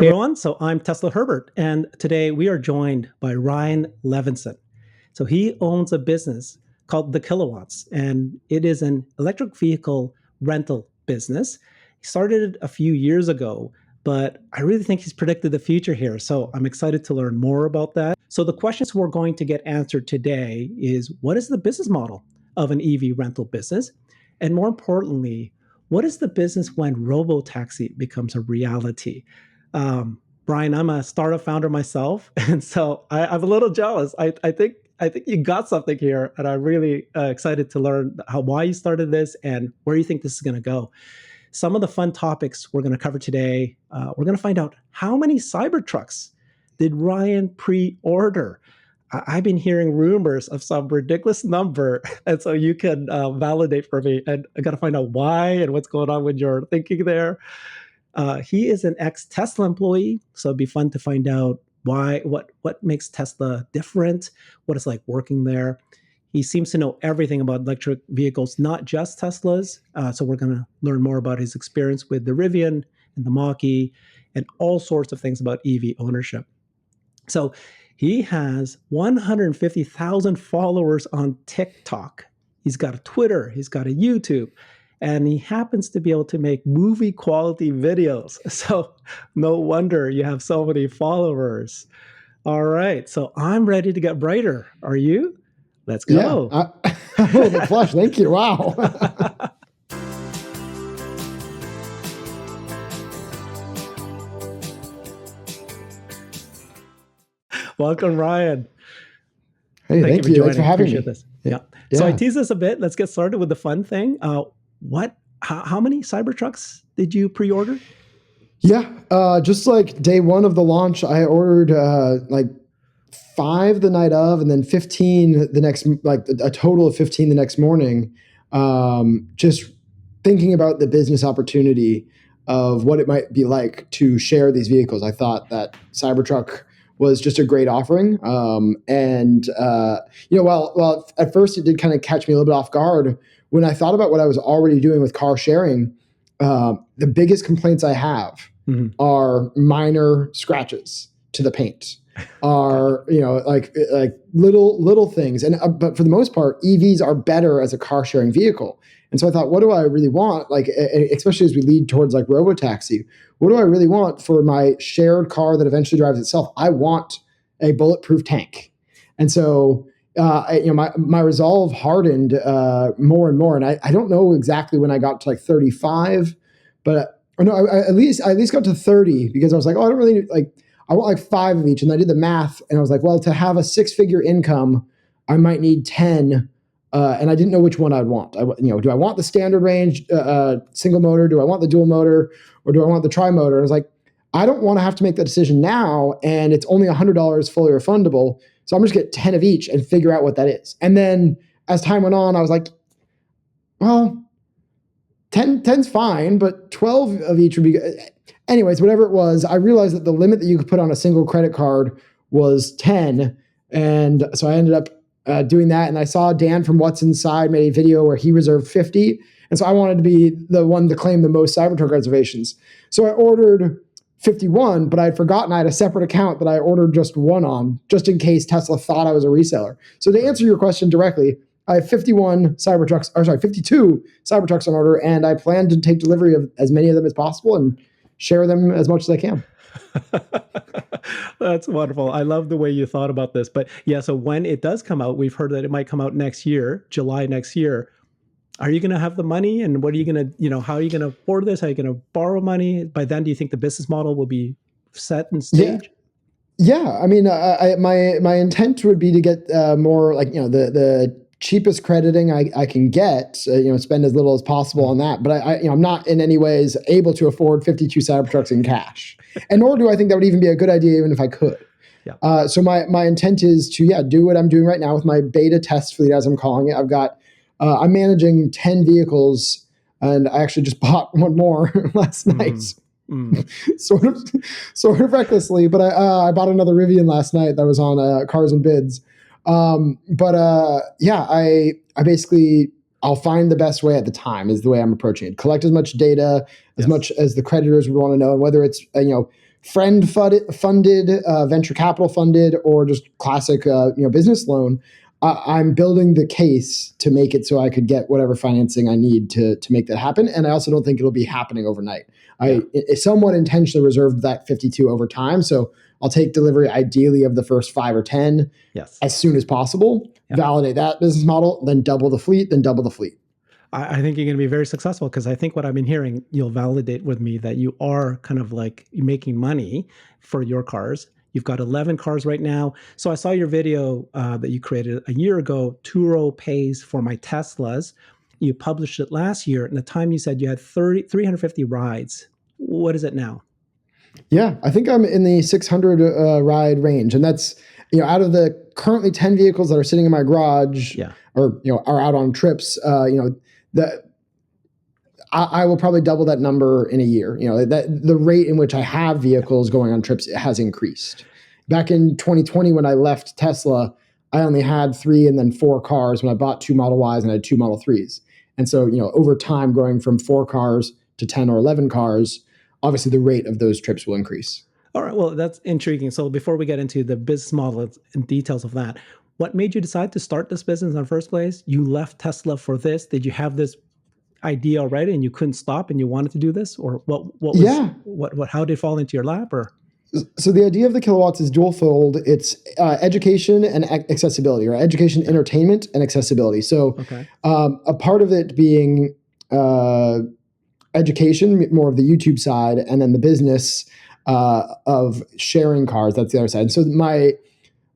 Everyone. So I'm Tesla Herbert, and today we are joined by Ryan Levenson. So he owns a business called The Kilowatts, and it is an electric vehicle rental business. He started it a few years ago, but I really think he's predicted the future here. So I'm excited to learn more about that. So the questions we're going to get answered today is, what is the business model of an EV rental business? And more importantly, what is the business when Robotaxi becomes a reality? Brian, I'm a startup founder myself, and so I'm a little jealous. I think you got something here, and I'm really excited to learn why you started this and where you think this is going to go. Some of the fun topics we're going to cover today. We're going to find out how many Cybertrucks did Ryan pre-order. I've been hearing rumors of some ridiculous number, and so you can validate for me. And I got to find out why and what's going on with your thinking there. He is an ex-Tesla employee, so it'd be fun to find out what makes Tesla different, what it's like working there. He seems to know everything about electric vehicles, not just Teslas. So we're going to learn more about his experience with the Rivian and the Mach-E and all sorts of things about EV ownership. So he has 150,000 followers on TikTok. He's got a Twitter. He's got a YouTube. And he happens to be able to make movie quality videos. So no wonder you have so many followers. All right. So I'm ready to get brighter. Are you? Let's go. Yeah, I'm a little bit flushed. Thank you. Wow. Welcome, Ryan. Hey, thank you. Thanks for having Appreciate me. This. Yeah. So I teased this a bit. Let's get started with the fun thing. How many Cybertrucks did you pre-order? Yeah, just like day one of the launch, I ordered like 5 the night of, and then 15 the next, like a total of 15 the next morning. Just thinking about the business opportunity of what it might be like to share these vehicles. I thought that Cybertruck was just a great offering. While at first it did kind of catch me a little bit off guard, when I thought about what I was already doing with car sharing, the biggest complaints I have are minor scratches to the paint, are like little things. And but for the most part, EVs are better as a car sharing vehicle. And so I thought, what do I really want? Like, especially as we lead towards like Robotaxi, what do I really want for my shared car that eventually drives itself? I want a bulletproof tank. And so my resolve hardened more and more. And I don't know exactly when I got to like 35, but I at least got to 30 because I was like, oh, I don't really need, like, I want like 5 of each. And I did the math and I was like, well, to have a 6-figure income, I might need 10. And I didn't know which one I'd want. Do I want the standard range single motor? Do I want the dual motor? Or do I want the tri-motor? And I was like, I don't want to have to make that decision now. And it's only $100 fully refundable. So I'm just going to get 10 of each and figure out what that is. And then as time went on, I was like, well, 10's fine, but 12 of each would be good. Anyways, whatever it was, I realized that the limit that you could put on a single credit card was 10. And so I ended up doing that. And I saw Dan from What's Inside made a video where he reserved 50. And so I wanted to be the one to claim the most Cybertruck reservations. So I ordered 51, but I had forgotten I had a separate account that I ordered just one on, just in case Tesla thought I was a reseller. So to answer your question directly, I have 52 Cybertrucks on order, and I plan to take delivery of as many of them as possible and share them as much as I can. That's wonderful. I love the way you thought about this. But yeah, so when it does come out, we've heard that it might come out next year, July next year. Are you going to have the money? And what are you going to, how are you going to afford this? How are you going to borrow money? By then, do you think the business model will be set and staged? Yeah. I mean, my intent would be to get more like, the cheapest crediting I can get, spend as little as possible on that. But I'm not in any ways able to afford 52 Cybertrucks in cash. And nor do I think that would even be a good idea, even if I could. Yeah. So my intent is to, do what I'm doing right now with my beta test fleet, as I'm calling it. I'm managing 10 vehicles, and I actually just bought one more last night. Sort of recklessly, but I bought another Rivian last night that was on Cars and Bids. I basically, I'll find the best way at the time is the way I'm approaching it. Collect as much data, as much as the creditors would want to know, and whether it's, friend funded, venture capital funded, or just classic business loan, I'm building the case to make it so I could get whatever financing I need to make that happen. And I also don't think it'll be happening overnight. I somewhat intentionally reserved that 52 over time. So I'll take delivery ideally of the first 5 or 10 as soon as possible, validate that business model, then double the fleet, I think you're going to be very successful, because I think what I've been hearing, you'll validate with me that you are kind of like making money for your cars. You've got 11 cars right now. So I saw your video that you created a year ago, Turo pays for my Teslas. You published it last year, and at the time you said you had 350 rides. What is it now? Yeah, I think I'm in the 600 ride range, and that's out of the currently 10 vehicles that are sitting in my garage, or are out on trips. I will probably double that number in a year. That the rate in which I have vehicles going on trips has increased. Back in 2020, when I left Tesla, I only had 3 and then 4 cars. When I bought 2 Model Ys and I had 2 Model 3s, and so over time, going from 4 cars to 10 or 11 cars, obviously the rate of those trips will increase. All right, well, that's intriguing. So before we get into the business model and details of that, what made you decide to start this business in the first place? You left Tesla for this. Did you have this idea already and you couldn't stop and you wanted to do this? Or how did it fall into your lap? Or so the idea of the Kilowatts is dual-fold. It's education and accessibility, or education, entertainment, and accessibility. So a part of it being education, more of the YouTube side, and then the business of sharing cars, that's the other side. And so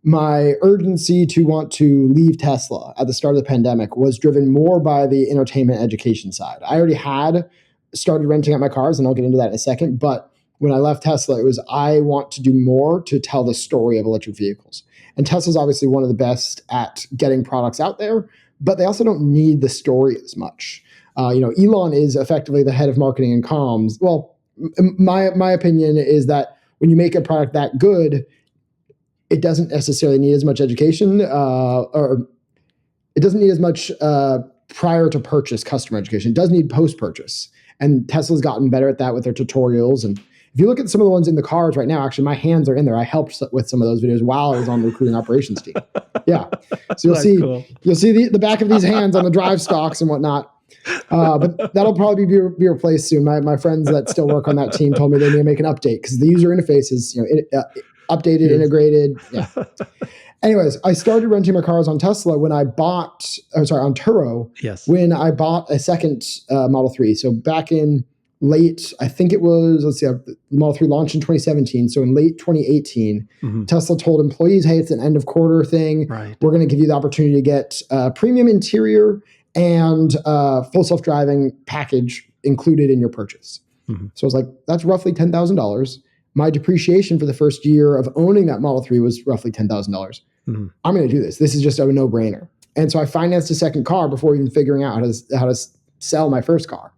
my urgency to want to leave Tesla at the start of the pandemic was driven more by the entertainment education side. I already had started renting out my cars, and I'll get into that in a second. But when I left Tesla, it was, I want to do more to tell the story of electric vehicles. And Tesla's obviously one of the best at getting products out there, but they also don't need the story as much. Elon is effectively the head of marketing and comms. Well, my opinion is that when you make a product that good, it doesn't necessarily need as much education, or it doesn't need as much prior to purchase customer education. It does need post-purchase. And Tesla's gotten better at that with their tutorials. And if you look at some of the ones in the cars right now, actually my hands are in there. I helped with some of those videos while I was on the recruiting operations team. Yeah. So you'll see the back of these hands on the drive stocks and whatnot. But that'll probably be replaced soon. My friends that still work on that team told me they need to make an update because the user interface is updated, integrated. Yeah. Anyways, I started renting my cars on Tesla when I bought, on Turo. Yes. When I bought a second Model 3. So back in late, I think it was, the Model 3 launched in 2017. So in late 2018, Tesla told employees, hey, it's an end of quarter thing. Right. We're going to give you the opportunity to get premium interior and full self-driving package included in your purchase. So I was like, that's roughly $10,000. My depreciation for the first year of owning that Model 3 was roughly $10,000. I'm going to do this. This is just a no-brainer. And so I financed a second car before even figuring out how to sell my first car.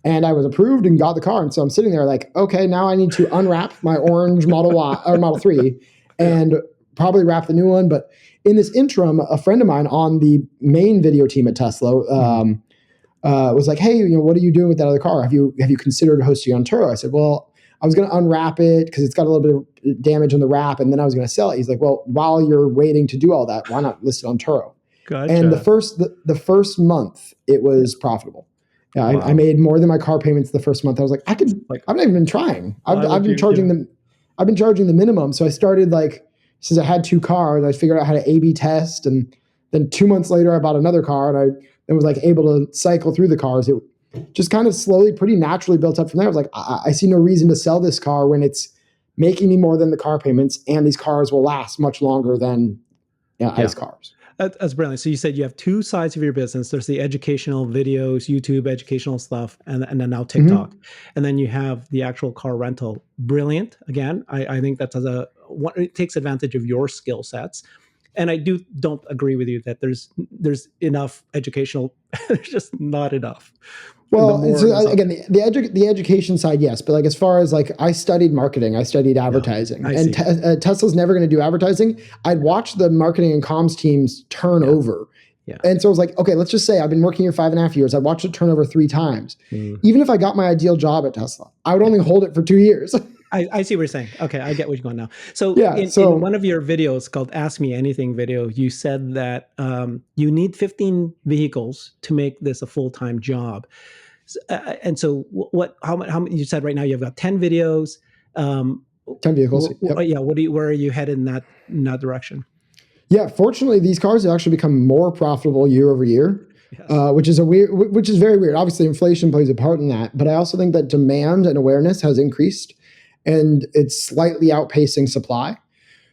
And I was approved and got the car. And so I'm sitting there like, okay, now I need to unwrap my orange Model 3 and probably wrap the new one. But in this interim, a friend of mine on the main video team at Tesla was like, hey, what are you doing with that other car? Have you considered hosting on Turo? I said, well, I was going to unwrap it because it's got a little bit of damage on the wrap, and then I was going to sell it. He's like, well, while you're waiting to do all that, why not list it on Turo? Gotcha. And the first month, it was profitable. Yeah, wow. I made more than my car payments the first month. I was like, I've not even been trying. I've been charging the minimum. So I started since I had 2 cars, I figured out how to A/B test, and then 2 months later, I bought another car, and I was able to cycle through the cars. It just kind of slowly, pretty naturally built up from there. I was like, I see no reason to sell this car when it's making me more than the car payments, and these cars will last much longer than ICE cars. That's brilliant. So you said you have 2 sides of your business. There's the educational videos, YouTube educational stuff, and then now TikTok. And then you have the actual car rental. Brilliant. Again, I think that it takes advantage of your skill sets. And I don't agree with you that there's enough educational. There's just not enough. Well, again, the education side, yes, but as far as I studied marketing, I studied advertising, and Tesla's never going to do advertising. I'd watch the marketing and comms teams turn over. Yeah. And so I was like, okay, let's just say I've been working here 5.5 years. I watched it turn over 3 times. Even if I got my ideal job at Tesla, I would only hold it for 2 years. I see what you're saying. Okay, I get what you're going now. So Yeah. in one So of your videos called Ask Me Anything video, you said that you need 15 vehicles to make this a full-time job. And so how many, you said right now you've got 10 videos. Um, 10 vehicles. Yep. yeah, where are you headed in that direction? Yeah, fortunately, these cars have actually become more profitable year over year, Yes. which is very weird. Obviously, inflation plays a part in that, but I also think that demand and awareness has increased, and it's slightly outpacing supply.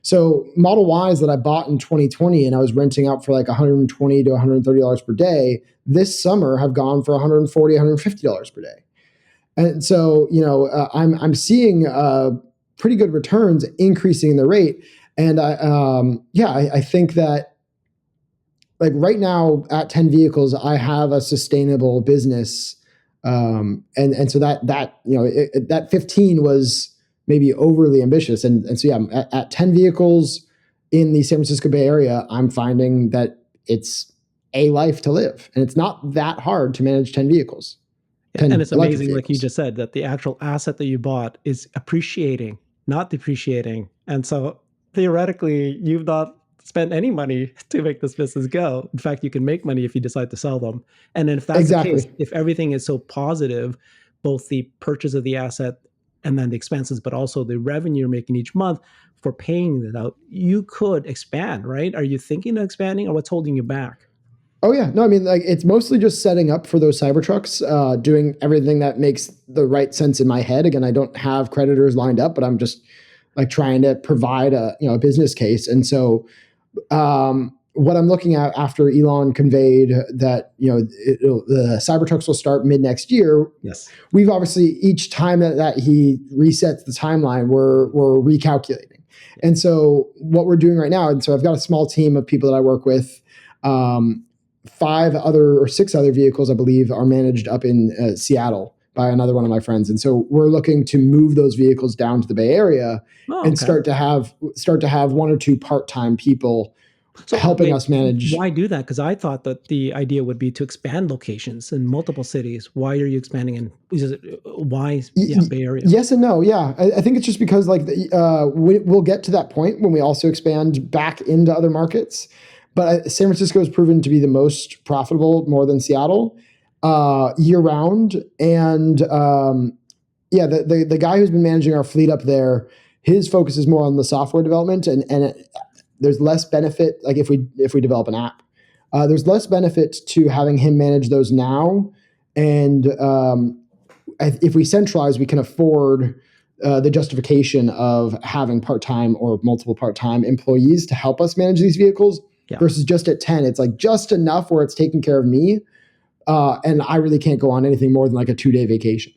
So Model Ys that I bought in 2020 and I was renting out for like $120 to $130 per day, this summer have gone for $140, $150 per day. And so, I'm seeing pretty good returns increasing in the rate. And I think that like right now at 10 vehicles, I have a sustainable business. And so that 15 was maybe overly ambitious. And so, yeah, at 10 vehicles in the San Francisco Bay Area, I'm finding that it's a life to live, and it's not that hard to manage 10 vehicles. Yeah, and it's amazing, vehicles. like you just said, that the actual asset that you bought is appreciating, not depreciating. And so theoretically, you've not spent any money to make this business go. In fact, you can make money if you decide to sell them. And then if that's Exactly. the case, if everything is so positive, both the purchase of the asset and then the expenses, but also the revenue you're making each month for paying it out, you could expand, right? Are you thinking of expanding, or what's holding you back? Oh yeah, no, I mean, like, it's mostly just setting up for those Cybertrucks, doing everything that makes the right sense in my head. Again, I don't have creditors lined up, but I'm just like trying to provide a business case. And so, what I'm looking at after Elon conveyed that the Cybertrucks will start mid next year. Yes, we've obviously each time that he resets the timeline, we're recalculating. And so what we're doing right now, and so I've got a small team of people that I work with. 6 other vehicles, I believe, are managed up in Seattle by another one of my friends. And so we're looking to move those vehicles down to the Bay Area and start to have 1 or 2 part-time people helping us manage. Why do that? Because I thought that the idea would be to expand locations in multiple cities. Why are you expanding in? Why Bay Area? Yes and no. Yeah, I think it's just because like we'll get to that point when we also expand back into other markets. But San Francisco has proven to be the most profitable, more than Seattle, year round. And the guy who's been managing our fleet up there, his focus is more on the software development, and there's less benefit. Like if we develop an app, there's less benefit to having him manage those now. And if we centralize, we can afford the justification of having part-time or multiple part-time employees to help us manage these vehicles. Yeah. Versus just at 10, it's like just enough where it's taking care of me, and I really can't go on anything more than like a 2-day vacation.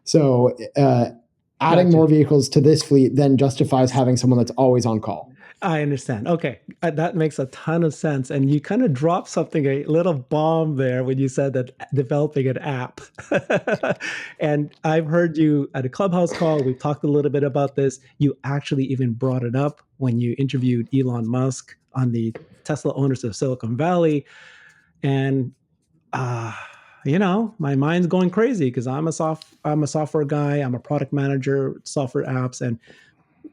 So adding more vehicles to this fleet then justifies having someone that's always on call. I understand. Okay, that makes a ton of sense. And you kind of dropped something, a little bomb there when you said that developing an app. And I've heard you at a Clubhouse call. We talked a little bit about this. You actually even brought it up when you interviewed Elon Musk on the Tesla owners of Silicon Valley. And my mind's going crazy because I'm a software guy. I'm a product manager, software apps, and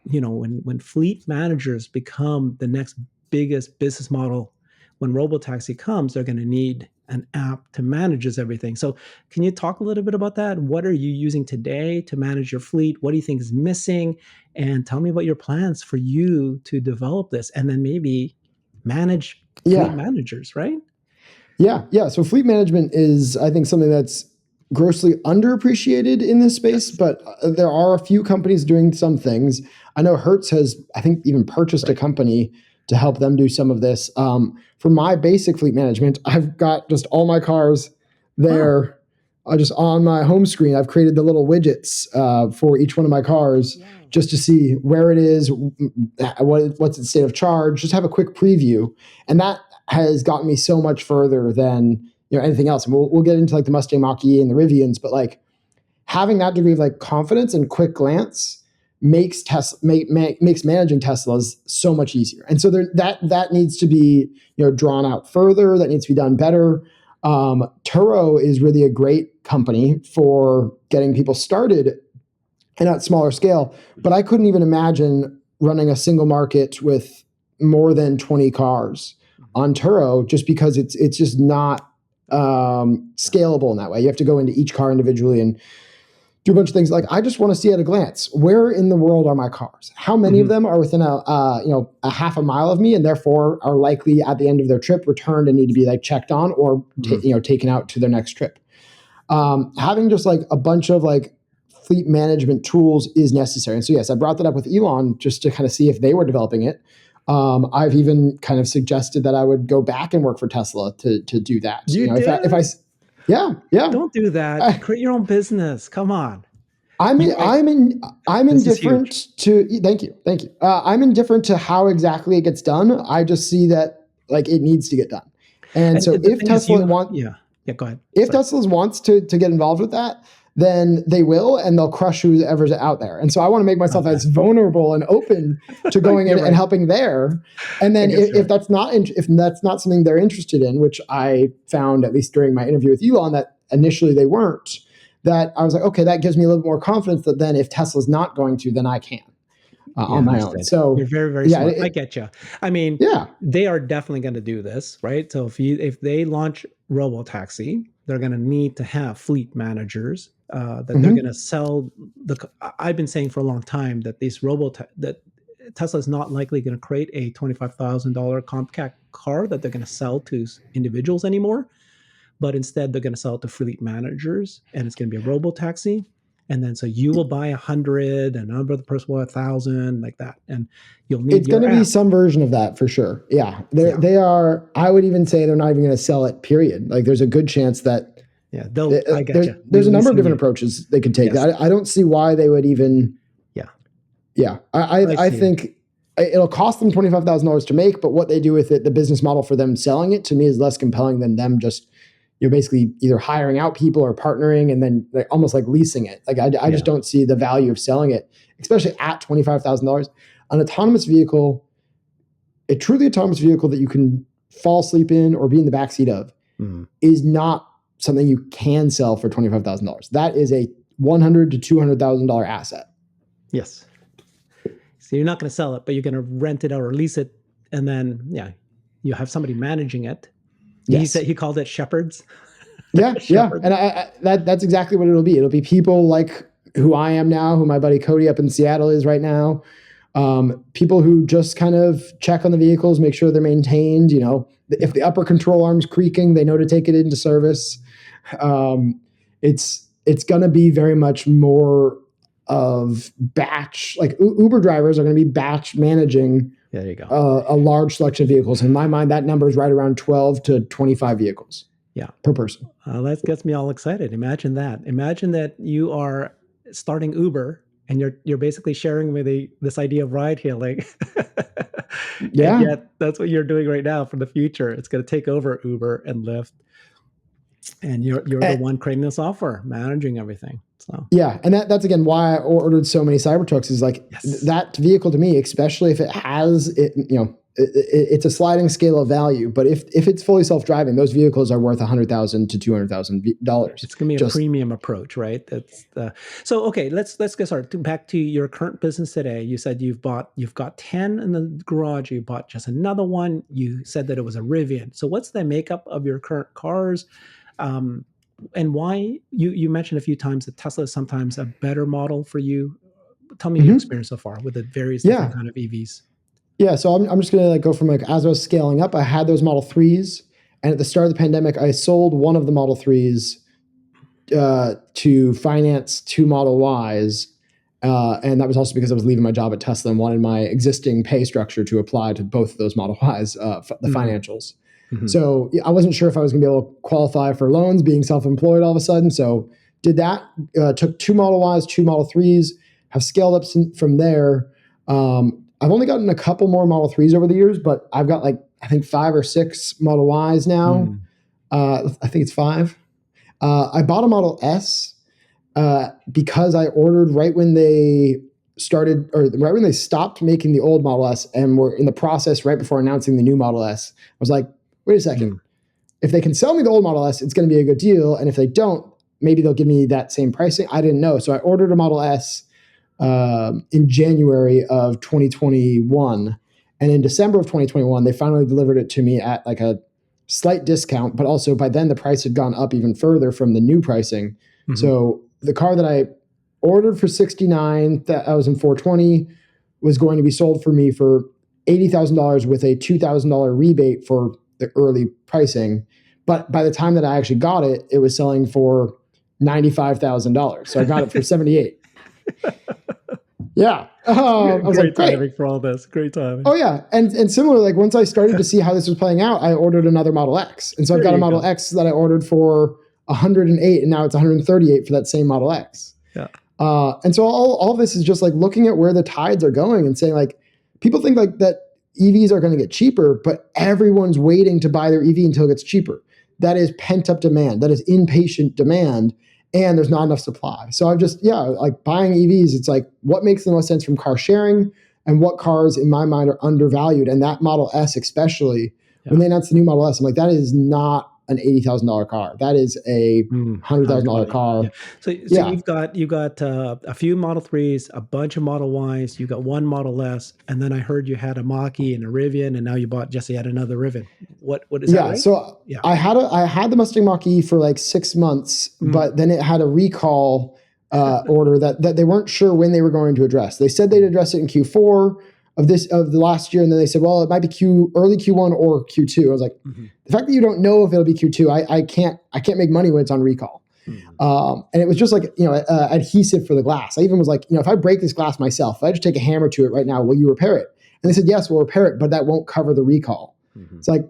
when fleet managers become the next biggest business model, when Robotaxi comes, they're going to need an app to manage everything. So can you talk a little bit about that? What are you using today to manage your fleet? What do you think is missing? And tell me about your plans for you to develop this and then maybe manage fleet managers, right? Yeah. So fleet management is, I think, something that's grossly underappreciated in this space, but there are a few companies doing some things. I know Hertz has, I think, even purchased a company to help them do some of this. For my basic fleet management, I've got just all my cars there, just on my home screen. I've created the little widgets for each one of my cars just to see where it is, what's its state of charge, just have a quick preview. And that has gotten me so much further than anything else. And we'll get into like the Mustang Mach-E and the Rivians, but like having that degree of like confidence and quick glance makes managing Teslas so much easier. And so that needs to be drawn out further. That needs to be done better. Turo is really a great company for getting people started. and at smaller scale. But I couldn't even imagine running a single market with more than 20 cars on Turo, just because it's just not scalable in that way. You have to go into each car individually and do a bunch of things. Like, I just want to see at a glance, where in the world are my cars? How many of them are within a half a mile of me, and therefore are likely at the end of their trip returned and need to be like checked on or taken out to their next trip. Having just like a bunch of like fleet management tools is necessary. And so, yes, I brought that up with Elon just to kind of see if they were developing it. I've even kind of suggested that I would go back and work for Tesla to do that. Yeah. Don't do that. Create your own business. Come on. I'm indifferent to. Thank you. I'm indifferent to how exactly it gets done. I just see that like it needs to get done. And so if Tesla wants, go ahead. If Tesla wants to get involved with that, then they will, and they'll crush whoever's out there. And so I want to make myself as vulnerable and open to going in and helping there. And then if that's not something they're interested in, which I found at least during my interview with Elon that initially they weren't, that I was like, okay, that gives me a little more confidence that then if Tesla's not going to, then I can on my own. So you're very, very smart. I get you. I mean, they are definitely going to do this, right? So if they launch Robotaxi, they're going to need to have fleet managers that they're going to sell. I've been saying for a long time that that Tesla is not likely going to create a $25,000 compact car that they're going to sell to individuals anymore, but instead they're going to sell it to fleet managers, and it's going to be a Robotaxi. And then so you will buy 100 and another person will 1,000, like that. And you'll need. It's going to be some version of that for sure. Yeah. They are. I would even say they're not even going to sell it, period. Like, there's a good chance that. Yeah. I get you. There's a number of different approaches they could take. Yes. I don't see why they would even. Yeah. Yeah. I think it'll cost them $25,000 to make, but what they do with it, the business model for them selling it, to me is less compelling than them just. You're basically either hiring out people or partnering and then almost like leasing it. Like, I just don't see the value of selling it, especially at $25,000. An autonomous vehicle, a truly autonomous vehicle that you can fall asleep in or be in the backseat of, is not something you can sell for $25,000. That is a $100,000 to $200,000 asset. Yes. So you're not going to sell it, but you're going to rent it out or lease it, and then you have somebody managing it. Yes. He called it shepherds. Yeah. And that's exactly what it'll be. It'll be people like who I am now, who my buddy Cody up in Seattle is right now. People who just kind of check on the vehicles, make sure they're maintained. If the upper control arm's creaking, they know to take it into service. It's going to be very much more of batch. Like, Uber drivers are going to be batch managing. There you go. A large selection of vehicles. In my mind, that number is right around 12 to 25 vehicles. Per person. That gets me all excited. Imagine that. Imagine that you are starting Uber and you're basically sharing with this idea of ride hailing. Yeah. And yet that's what you're doing right now for the future. It's going to take over Uber and Lyft. And you're the one creating the software, managing everything. So and that's again why I ordered so many Cybertrucks. Is like that vehicle to me, especially if it has it's a sliding scale of value. But if it's fully self-driving, those vehicles are worth $100,000 to $200,000. It's going to be a premium approach, right? So okay. Let's get started. Back to your current business today. You said you've got 10 in the garage. You bought just another one. You said that it was a Rivian. So what's the makeup of your current cars? And why you mentioned a few times that Tesla is sometimes a better model for you. Tell me your experience so far with the various different kind of EVs. Yeah, so I'm just gonna go from as I was scaling up, I had those Model 3s, and at the start of the pandemic, I sold one of the Model 3s to finance 2 Model Ys, and that was also because I was leaving my job at Tesla and wanted my existing pay structure to apply to both of those Model Ys, the financials. So I wasn't sure if I was going to be able to qualify for loans being self-employed all of a sudden. So did that, took 2 Model Ys, 2 Model 3s, have scaled up from there. I've only gotten a couple more Model 3s over the years, but I've got I think 5 or 6 Model Ys now. I think it's 5. I bought a Model S because I ordered right when they started, or right when they stopped making the old Model S and were in the process right before announcing the new Model S. I was like, wait a second. If they can sell me the old Model S, it's going to be a good deal. And if they don't, maybe they'll give me that same pricing. I didn't know. So I ordered a Model S, in January of 2021. And in December of 2021, they finally delivered it to me at like a slight discount, but also by then the price had gone up even further from the new pricing. Mm-hmm. So the car that I ordered for $69,420 was going to be sold for me for $80,000 with a $2,000 rebate for the early pricing. But by the time that I actually got it, it was selling for $95,000. So I got it for $78,000. Yeah. I was great like, timing for all this. Great timing. Oh yeah. And similar, like once I started to see how this was playing out, I ordered another Model X. And so I've got a Model X that I ordered for $108 and now it's $138 for that same Model X. Yeah. And so all of this is just like looking at where the tides are going and saying like, people think like that EVs are going to get cheaper, but everyone's waiting to buy their EV until it gets cheaper. That is pent up demand. That is impatient demand. And there's not enough supply. So I've just, like buying EVs, it's like what makes the most sense from car sharing and what cars in my mind are undervalued. And that Model S especially, when they announced the new Model S, I'm like, that is not an $80,000 car. That is a $100,000 car. Yeah. So you've got a few Model 3s, a bunch of Model Ys, you got one Model S, and then I heard you had a Mach-E and a Rivian, and now you bought just yet another Rivian. What is that? Right? So I had the Mustang Mach-E for like 6 months, but then it had a recall order that they weren't sure when they were going to address. They said they'd address it in Q4 of the last year, and then they said, well, it might be early Q1 or Q2. I was like, the fact that you don't know if it'll be Q2, I can't make money when it's on recall. And it was just like adhesive for the glass. I even was like, if I break this glass myself, if I just take a hammer to it right now, will you repair it? And they said, yes, we'll repair it, but that won't cover the recall. It's like,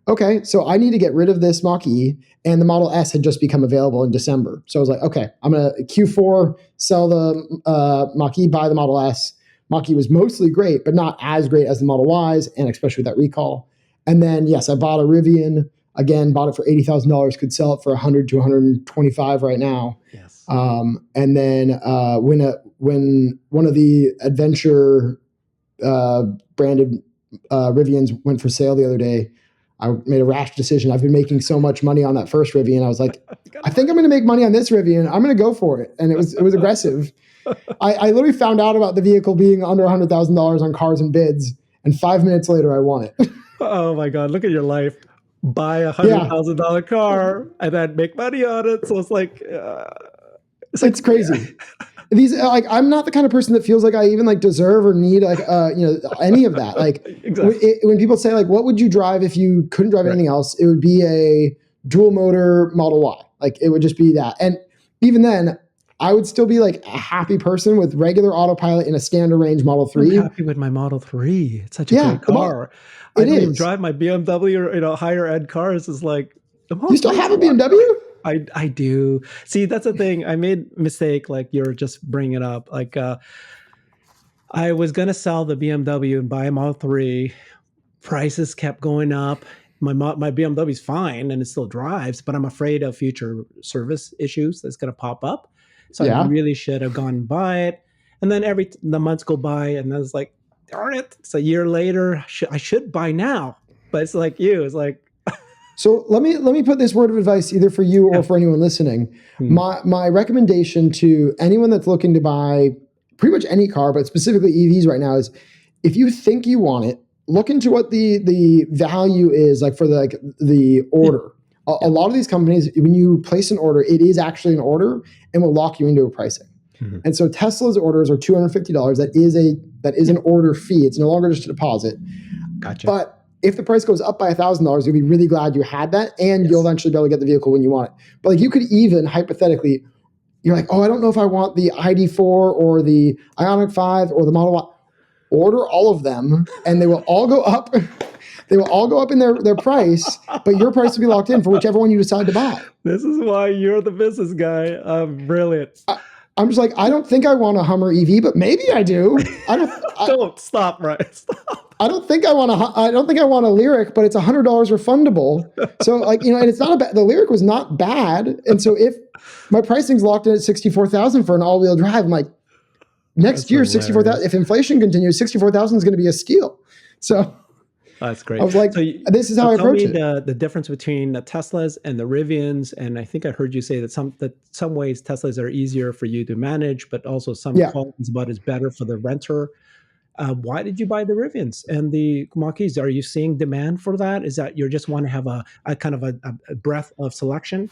okay, so I need to get rid of this Mach-E, and the Model S had just become available in December. So I was like, okay, I'm gonna Q4 sell the Mach-E, buy the Model S. Mach-E was mostly great, but not as great as the Model Ys, and especially with that recall. And then, yes, I bought a Rivian. Again, bought it for $80,000. Could sell it for $100 to $125 right now. Yes. And then when one of the adventure branded Rivians went for sale the other day, I made a rash decision. I've been making so much money on that first Rivian. I was like, I think I'm going to make money on this Rivian. I'm going to go for it. And it was aggressive. I literally found out about the vehicle being under $100,000 on Cars and Bids, and 5 minutes later I won it. Oh my God, look at your life. Buy $100,000 car and then make money on it. So it's like it's crazy. These I'm not the kind of person that feels like I even like deserve or need any of that. Like exactly. When people say like, what would you drive if you couldn't drive anything else? It would be a dual motor Model Y. Like it would just be that. And even then, I would still be like a happy person with regular autopilot in a standard range Model 3. I'm happy with my Model 3. It's such a great car. I don't even drive my BMW or higher end cars. Is like you still have a BMW? I do. See, that's the thing. I made a mistake. Like you're just bringing it up. Like I was gonna sell the BMW and buy a Model 3. Prices kept going up. My BMW is fine and it still drives, but I'm afraid of future service issues that's gonna pop up. So I really should have gone and buy it. And then the months go by, and I was like, darn it, it's a year later. I should buy now. But it's like you. It's like. So let me put this word of advice either for you or for anyone listening. My recommendation to anyone that's looking to buy pretty much any car, but specifically EVs right now, is if you think you want it, look into what the value is like for the order. A lot of these companies, when you place an order, it is actually an order and will lock you into a pricing. And so Tesla's orders are $250. That is an order fee. It's no longer just a deposit. Gotcha. But if the price goes up by $1,000, you'll be really glad you had that, and you'll eventually be able to get the vehicle when you want it. But like you could even hypothetically, you're like, oh, I don't know if I want the ID4 or the Ioniq 5 or the Model Y. Order all of them, and they will all go up. They will all go up in their price, but your price will be locked in for whichever one you decide to buy. This is why you're the business guy. Brilliant. I'm just like, I don't think I want a Hummer EV, but maybe I do. Don't stop, right? Stop. I don't think I want a Lyric, but it's $100 refundable. So like, and it's not the Lyric was not bad. And so if my pricing's locked in at $64,000 for an all-wheel drive, I'm like, next year, $64,000. If inflation continues, $64,000 is going to be a steal. So That's I great. was like, this is how So I tell approach me it. the difference between the Teslas and the Rivians. And I think I heard you say that some ways Teslas are easier for you to manage, but also some Yeah. qualities about is better for the renter. Why did you buy the Rivians and the Mach-E's? Are you seeing demand for that? Is that you just want to have a kind of a breadth of selection?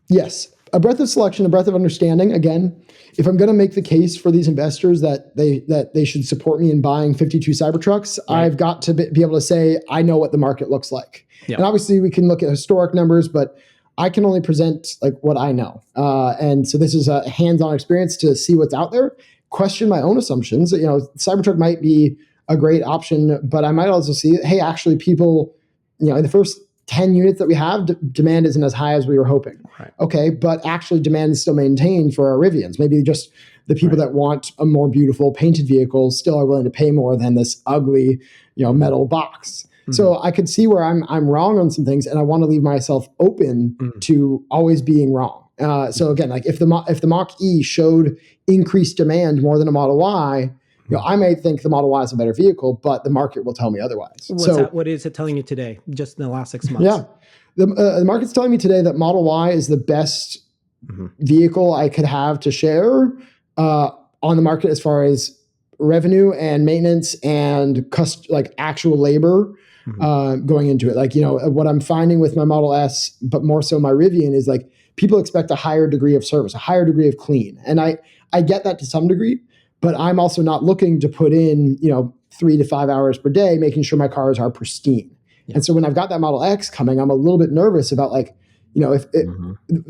Yes, a breadth of selection, a breadth of understanding. Again, if I'm going to make the case for these investors that they should support me in buying 52 Cybertrucks, Right. I've got to be able to say I know what the market looks like. Yeah. And obviously, we can look at historic numbers, but I can only present like what I know. And so this is a hands-on experience to see what's out there. Question my own assumptions. You know, Cybertruck might be a great option, but I might also see, hey, actually, people, you know, in the first 10 units that we have, demand isn't as high as we were hoping. Right. Okay, but actually demand is still maintained for our Rivians. Maybe just the people that want a more beautiful painted vehicle still are willing to pay more than this ugly, you know, metal box. Mm-hmm. So I could see where I'm wrong on some things, and I want to leave myself open to always being wrong. So again, like if the Mach-E showed increased demand more than a Model Y, you know, I may think the Model Y is a better vehicle, but the market will tell me otherwise. What is it telling you today, just in the last 6 months? Yeah. The market's telling me today that Model Y is the best vehicle I could have to share on the market as far as revenue and maintenance and like actual labor going into it. Like, you know, what I'm finding with my Model S, but more so my Rivian, is like people expect a higher degree of service, a higher degree of clean. And I get that to some degree, but I'm also not looking to put in, you know, 3 to 5 hours per day, making sure my cars are pristine. Yeah. And so when I've got that Model X coming, I'm a little bit nervous about, like, you know, if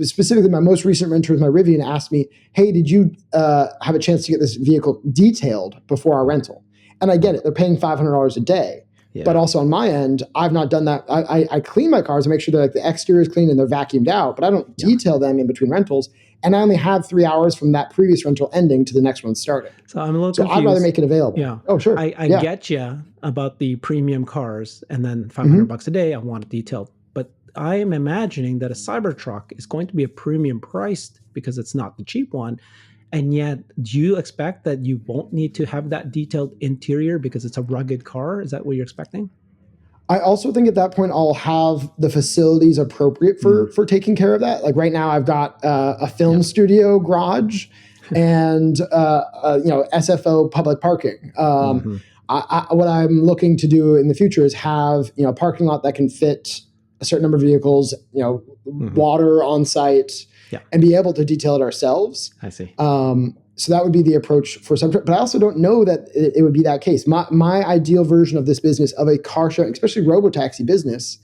specifically my most recent renter with my Rivian asked me, hey, did you have a chance to get this vehicle detailed before our rental? And I get it. They're paying $500 a day. Yeah. But also on my end, I've not done that. I clean my cars and make sure that, like, the exterior is clean and they're vacuumed out, but I don't detail them in between rentals. And I only have 3 hours from that previous rental ending to the next one starting. So I'm a little confused. I'd rather make it available. Yeah. Oh, sure. I get you about the premium cars, and then $500 a day, I want it detailed. But I am imagining that a Cybertruck is going to be a premium priced because it's not the cheap one. And yet, do you expect that you won't need to have that detailed interior because it's a rugged car? Is that what you're expecting? I also think at that point I'll have the facilities appropriate for taking care of that. Like right now, I've got a film studio garage and you know, SFO public parking. What I'm looking to do in the future is have, you know, a parking lot that can fit a certain number of vehicles, you know, water on site, and be able to detail it ourselves. I see. So that would be the approach for some, but I also don't know that it would be that case. My ideal version of this business, of a car sharing, especially Robotaxi business,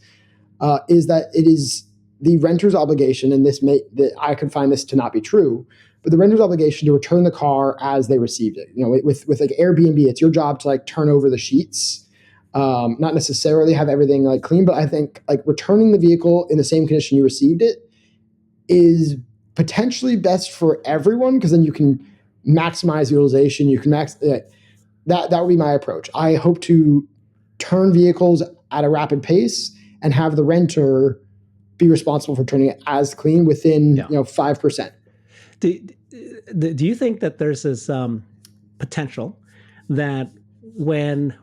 is that it is the renter's obligation, and that I could find this to not be true, but the renter's obligation to return the car as they received it. You know, with like Airbnb, it's your job to, like, turn over the sheets, not necessarily have everything, like, clean, but I think, like, returning the vehicle in the same condition you received it is potentially best for everyone, because then you can maximize utilization. You can that would be my approach. I hope to turn vehicles at a rapid pace and have the renter be responsible for turning it as clean within 5%. Do you think that there's this potential that when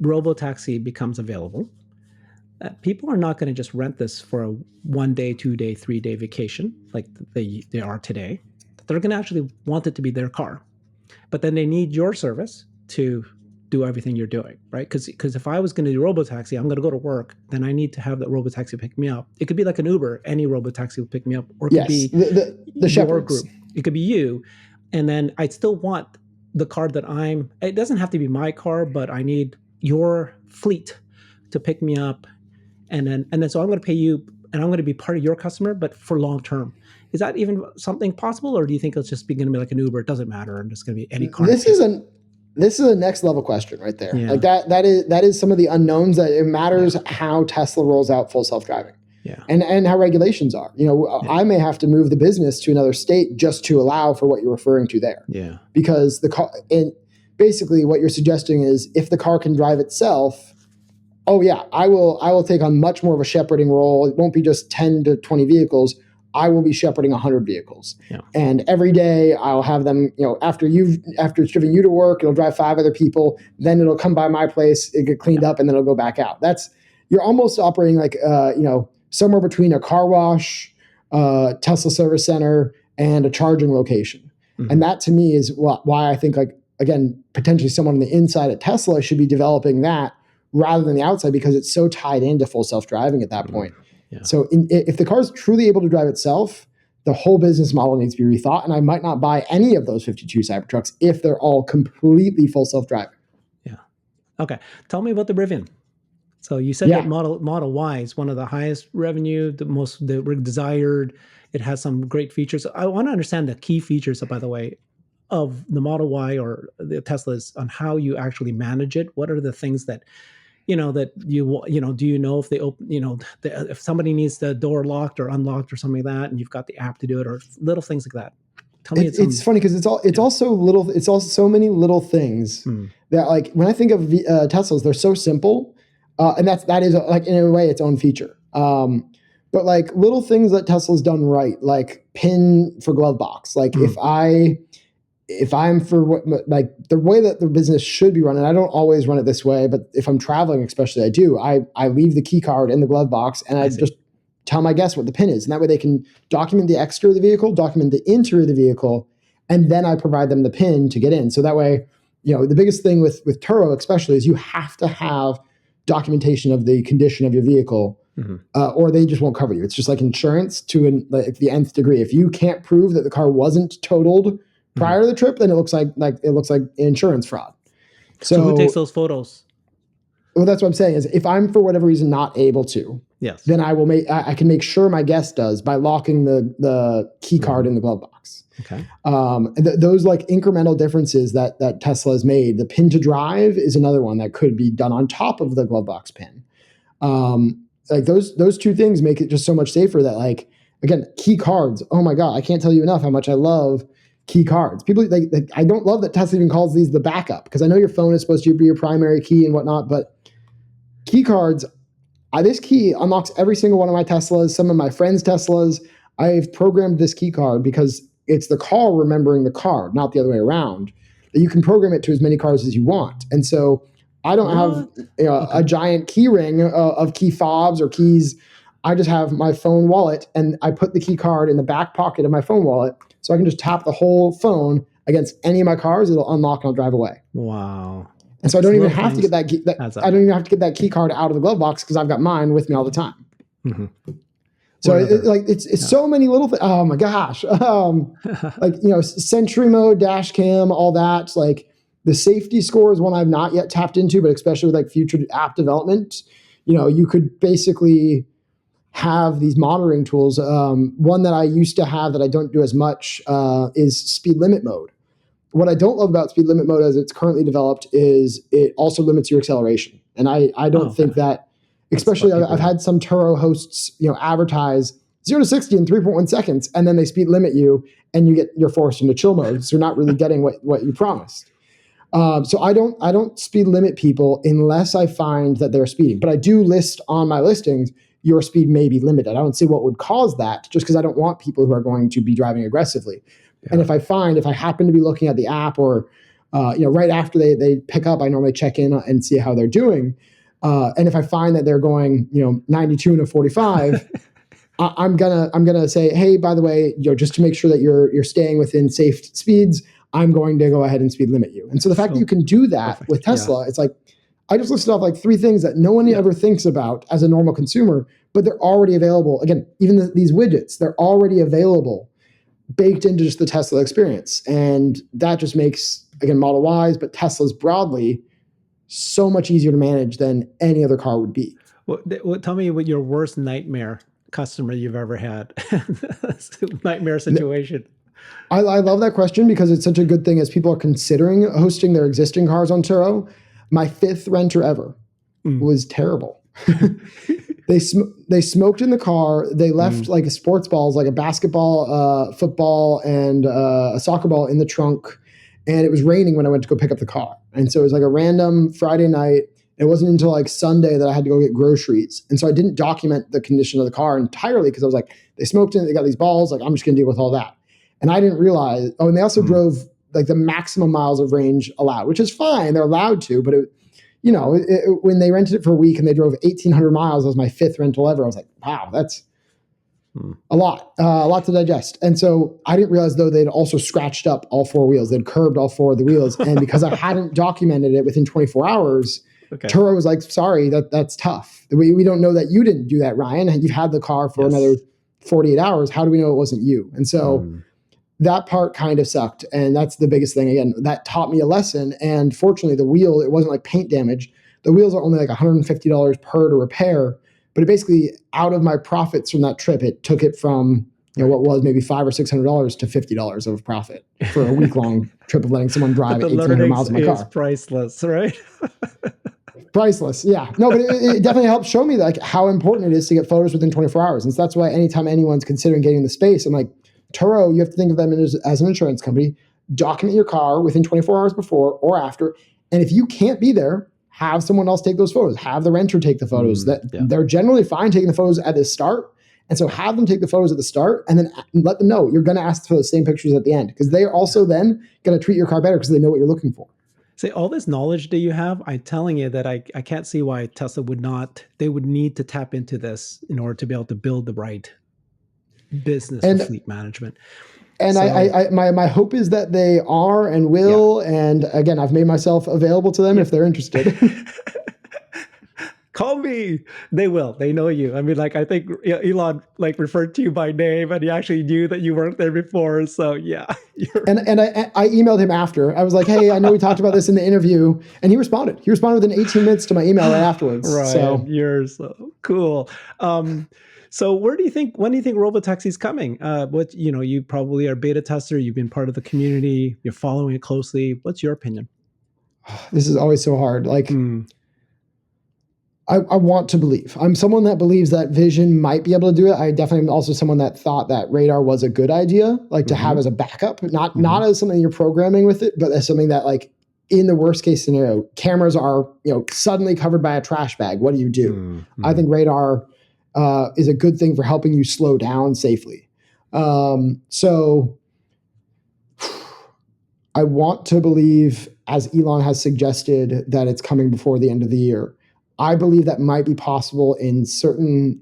Robotaxi becomes available, people are not going to just rent this for a 1 day, 2 day, 3 day vacation like they are today? They're going to actually want it to be their car, but then they need your service to do everything you're doing, right? Because if I was going to do Robotaxi, I'm going to go to work, then I need to have that Robotaxi pick me up. It could be like an Uber. Any Robotaxi will pick me up, or it could be the Shepherds group. It could be you, and then I'd still want the car that it doesn't have to be my car, but I need your fleet to pick me up, and then so I'm going to pay you, and I'm going to be part of your customer, but for long term. Is that even something possible, or do you think it's just going to be like an Uber? It doesn't matter. I'm just going to be any car. This is a next level question right there. Yeah. Like that is some of the unknowns. That it matters how Tesla rolls out full self-driving. Yeah. And how regulations are. You know, I may have to move the business to another state just to allow for what you're referring to there. Yeah. Because the car, and basically what you're suggesting is, if the car can drive itself, I will take on much more of a shepherding role. It won't be just 10 to 20 vehicles. I will be shepherding 100 vehicles. Yeah. And every day I'll have them, after it's driven you to work, it'll drive 5 other people. Then it'll come by my place, it get cleaned up, and then it'll go back out. You're almost operating like, somewhere between a car wash, Tesla service center, and a charging location. Mm-hmm. And that to me is why I think, like, again, potentially someone on the inside at Tesla should be developing that rather than the outside, because it's so tied into full self-driving at that point. Yeah. So if the car is truly able to drive itself, the whole business model needs to be rethought. And I might not buy any of those 52 Cybertrucks if they're all completely full self-driving. Yeah. Okay. Tell me about the Rivian. So you said that Model Y is one of the highest revenue, the desired. It has some great features. I want to understand the key features, by the way, of the Model Y or the Teslas on how you actually manage it. What are the things that, do you know if they open, if somebody needs the door locked or unlocked or something like that, and you've got the app to do it, or little things like that. Tell me. It's funny because it's also so many little things that, like, when I think of Teslas, they're so simple, and that is like, in a way, its own feature. But like little things that Tesla's done right, like pin for glove box. Like if I'm for what, like, the way that the business should be run, and I don't always run it this way, but if I'm traveling, especially, I do. I leave the key card in the glove box, and I just tell my guests what the pin is, and that way they can document the exterior of the vehicle, document the interior of the vehicle, and then I provide them the pin to get in. So that way, the biggest thing with Turo especially is you have to have documentation of the condition of your vehicle, or they just won't cover you. It's just like insurance to the nth degree. If you can't prove that the car wasn't totaled prior to the trip, then it looks like insurance fraud. So who takes those photos? Well, that's what I'm saying is, if I'm for whatever reason not able to, then I can make sure my guest does by locking the key card in the glove box. Okay. Those like incremental differences that Tesla has made. The pin to drive is another one that could be done on top of the glove box pin. Like those two things make it just so much safer. That, like, again, key cards. Oh my God, I can't tell you enough how much I love key cards. People, I don't love that Tesla even calls these the backup, because I know your phone is supposed to be your primary key and whatnot, but key cards, this key unlocks every single one of my Teslas, some of my friends' Teslas. I've programmed this key card because it's the car remembering the card, not the other way around. That you can program it to as many cars as you want. And so I don't have a giant key ring of key fobs or keys. I just have my phone wallet, and I put the key card in the back pocket of my phone wallet, so I can just tap the whole phone against any of my cars. It'll unlock and I'll drive away. Wow. And so I don't even have to get I don't even have to get that key card out of the glove box, because I've got mine with me all the time. Mm-hmm. So it's so many little things. Oh my gosh. Like, Sentry mode, dash cam, all that. Like, the safety score is one I've not yet tapped into, but especially with like future app development, you could basically have these monitoring tools. One that I used to have that I don't do as much is speed limit mode. What I don't love about speed limit mode as it's currently developed is it also limits your acceleration. And I don't think that, especially I've had some Turo hosts, advertise 0 to 60 in 3.1 seconds, and then they speed limit you and you're forced into chill mode. So you're not really getting what you promised. So I don't speed limit people unless I find that they're speeding, but I do list on my listings, your speed may be limited. I don't see what would cause that, just because I don't want people who are going to be driving aggressively. Yeah. And if I happen to be looking at the app, or, right after they pick up, I normally check in and see how they're doing. And if I find that they're going, 92 and a 45, I'm gonna say, hey, by the way, just to make sure that you're staying within safe speeds, I'm going to go ahead and speed limit you. And so the fact that you can do that with Tesla, it's like, I just listed off like 3 things that no one ever thinks about as a normal consumer, but they're already available. Again, even these widgets, they're already available, baked into just the Tesla experience. And that just makes, again, Model Ys, but Teslas broadly, so much easier to manage than any other car would be. Well, tell me what your worst nightmare customer you've ever had. Nightmare situation. I love that question, because it's such a good thing as people are considering hosting their existing cars on Turo. My 5th renter ever was terrible. They smoked in the car. They left like sports balls, like a basketball, football, and a soccer ball in the trunk. And it was raining when I went to go pick up the car. And so it was like a random Friday night. It wasn't until like Sunday that I had to go get groceries. And so I didn't document the condition of the car entirely because I was like, they smoked in it, they got these balls, like I'm just going to deal with all that. And I didn't realize, and they also drove like the maximum miles of range allowed, which is fine. They're allowed to, but when they rented it for a week and they drove 1,800 miles, that was my 5th rental ever. I was like, wow, that's a lot to digest. And so I didn't realize though, they'd also scratched up all 4 wheels. They'd curbed all 4 of the wheels. And because I hadn't documented it within 24 hours, Turo was like, sorry, that's tough. We don't know that you didn't do that, Ryan. You've had the car for another 48 hours. How do we know it wasn't you? And so that part kind of sucked. And that's the biggest thing. Again, that taught me a lesson. And fortunately, the wheel, it wasn't like paint damage. The wheels are only like $150 per to repair. But it basically, out of my profits from that trip, it took it from what was maybe $500 or $600 to $50 of profit for a week-long trip of letting someone drive 1,800 miles in my car. Priceless, right? Priceless, yeah. No, but it definitely helped show me like how important it is to get photos within 24 hours. And so that's why anytime anyone's considering getting in the space, I'm like, Turo, you have to think of them as an insurance company. Document your car within 24 hours before or after. And if you can't be there, have someone else take those photos. Have the renter take the photos. They're generally fine taking the photos at the start. And so have them take the photos at the start and then let them know you're going to ask for the same pictures at the end because they're also then going to treat your car better because they know what you're looking for. See, all this knowledge that you have, I'm telling you that I can't see why Tesla they would need to tap into this in order to be able to build the right business for fleet management. And so, my hope is that they are and will. And again, I've made myself available to them if they're interested. Call me. They will. They know you. I mean, like, I think Elon like referred to you by name and he actually knew that you weren't there before. So yeah. And I emailed him after. I was like, hey, I know we talked about this in the interview. And he responded. He responded within 18 minutes to my email right afterwards. Right. So you're so cool. So when do you think Robotaxi is coming? You probably are a beta tester. You've been part of the community. You're following it closely. What's your opinion? This is always so hard. Like, I want to believe. I'm someone that believes that vision might be able to do it. I definitely am also someone that thought that radar was a good idea, like to have as a backup, not as something you're programming with it, but as something that like in the worst case scenario, cameras are, suddenly covered by a trash bag. What do you do? I think radar is a good thing for helping you slow down safely. So I want to believe, as Elon has suggested, that it's coming before the end of the year. I believe that might be possible in certain,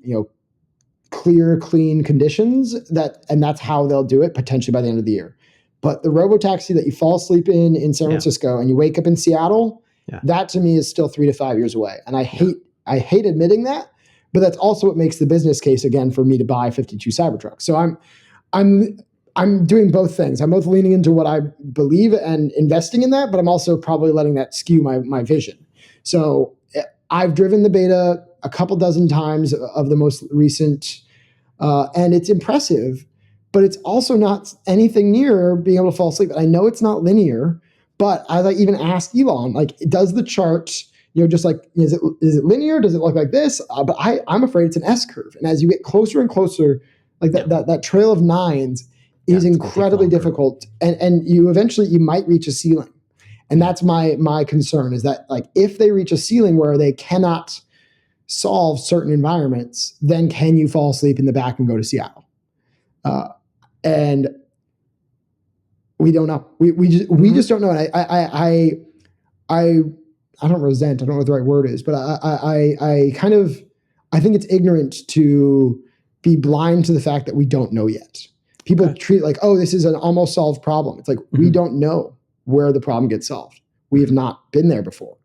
clear, clean conditions and that's how they'll do it potentially by the end of the year. But the Robotaxi that you fall asleep in San Francisco and you wake up in Seattle, that to me is still 3 to 5 years away. And I hate admitting that, but that's also what makes the business case again for me to buy 52 Cybertrucks. So I'm doing both things. I'm both leaning into what I believe and investing in that, but I'm also probably letting that skew my vision. So I've driven the beta a couple dozen times of the most recent, and it's impressive, but it's also not anything near being able to fall asleep. I know it's not linear, but as I even asked Elon, like, does the chart, just like, is it linear? Does it look like this? But I'm afraid it's an S curve. And as you get closer and closer, like that trail of nines is incredibly difficult. And you might reach a ceiling. And that's my concern is that like if they reach a ceiling where they cannot solve certain environments, then can you fall asleep in the back and go to Seattle? And we don't know. We just don't know. And I don't resent. I don't know what the right word is, but I think it's ignorant to be blind to the fact that we don't know yet. People treat it like, oh, this is an almost solved problem. It's like we don't know where the problem gets solved. We have not been there before.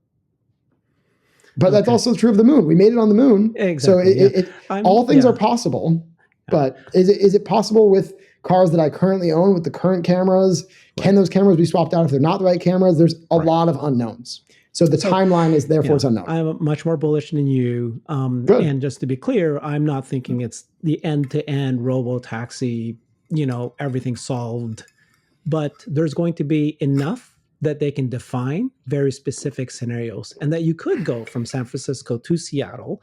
But that's also true of the moon. We made it on the moon. Exactly. So all things are possible. But is it possible with cars that I currently own with the current cameras? Right. Can those cameras be swapped out if they're not the right cameras? There's a lot of unknowns. So the timeline is therefore it's unknown. I'm much more bullish than you. And just to be clear, I'm not thinking it's the end-to-end Robotaxi, everything solved. But there's going to be enough that they can define very specific scenarios and that you could go from San Francisco to Seattle.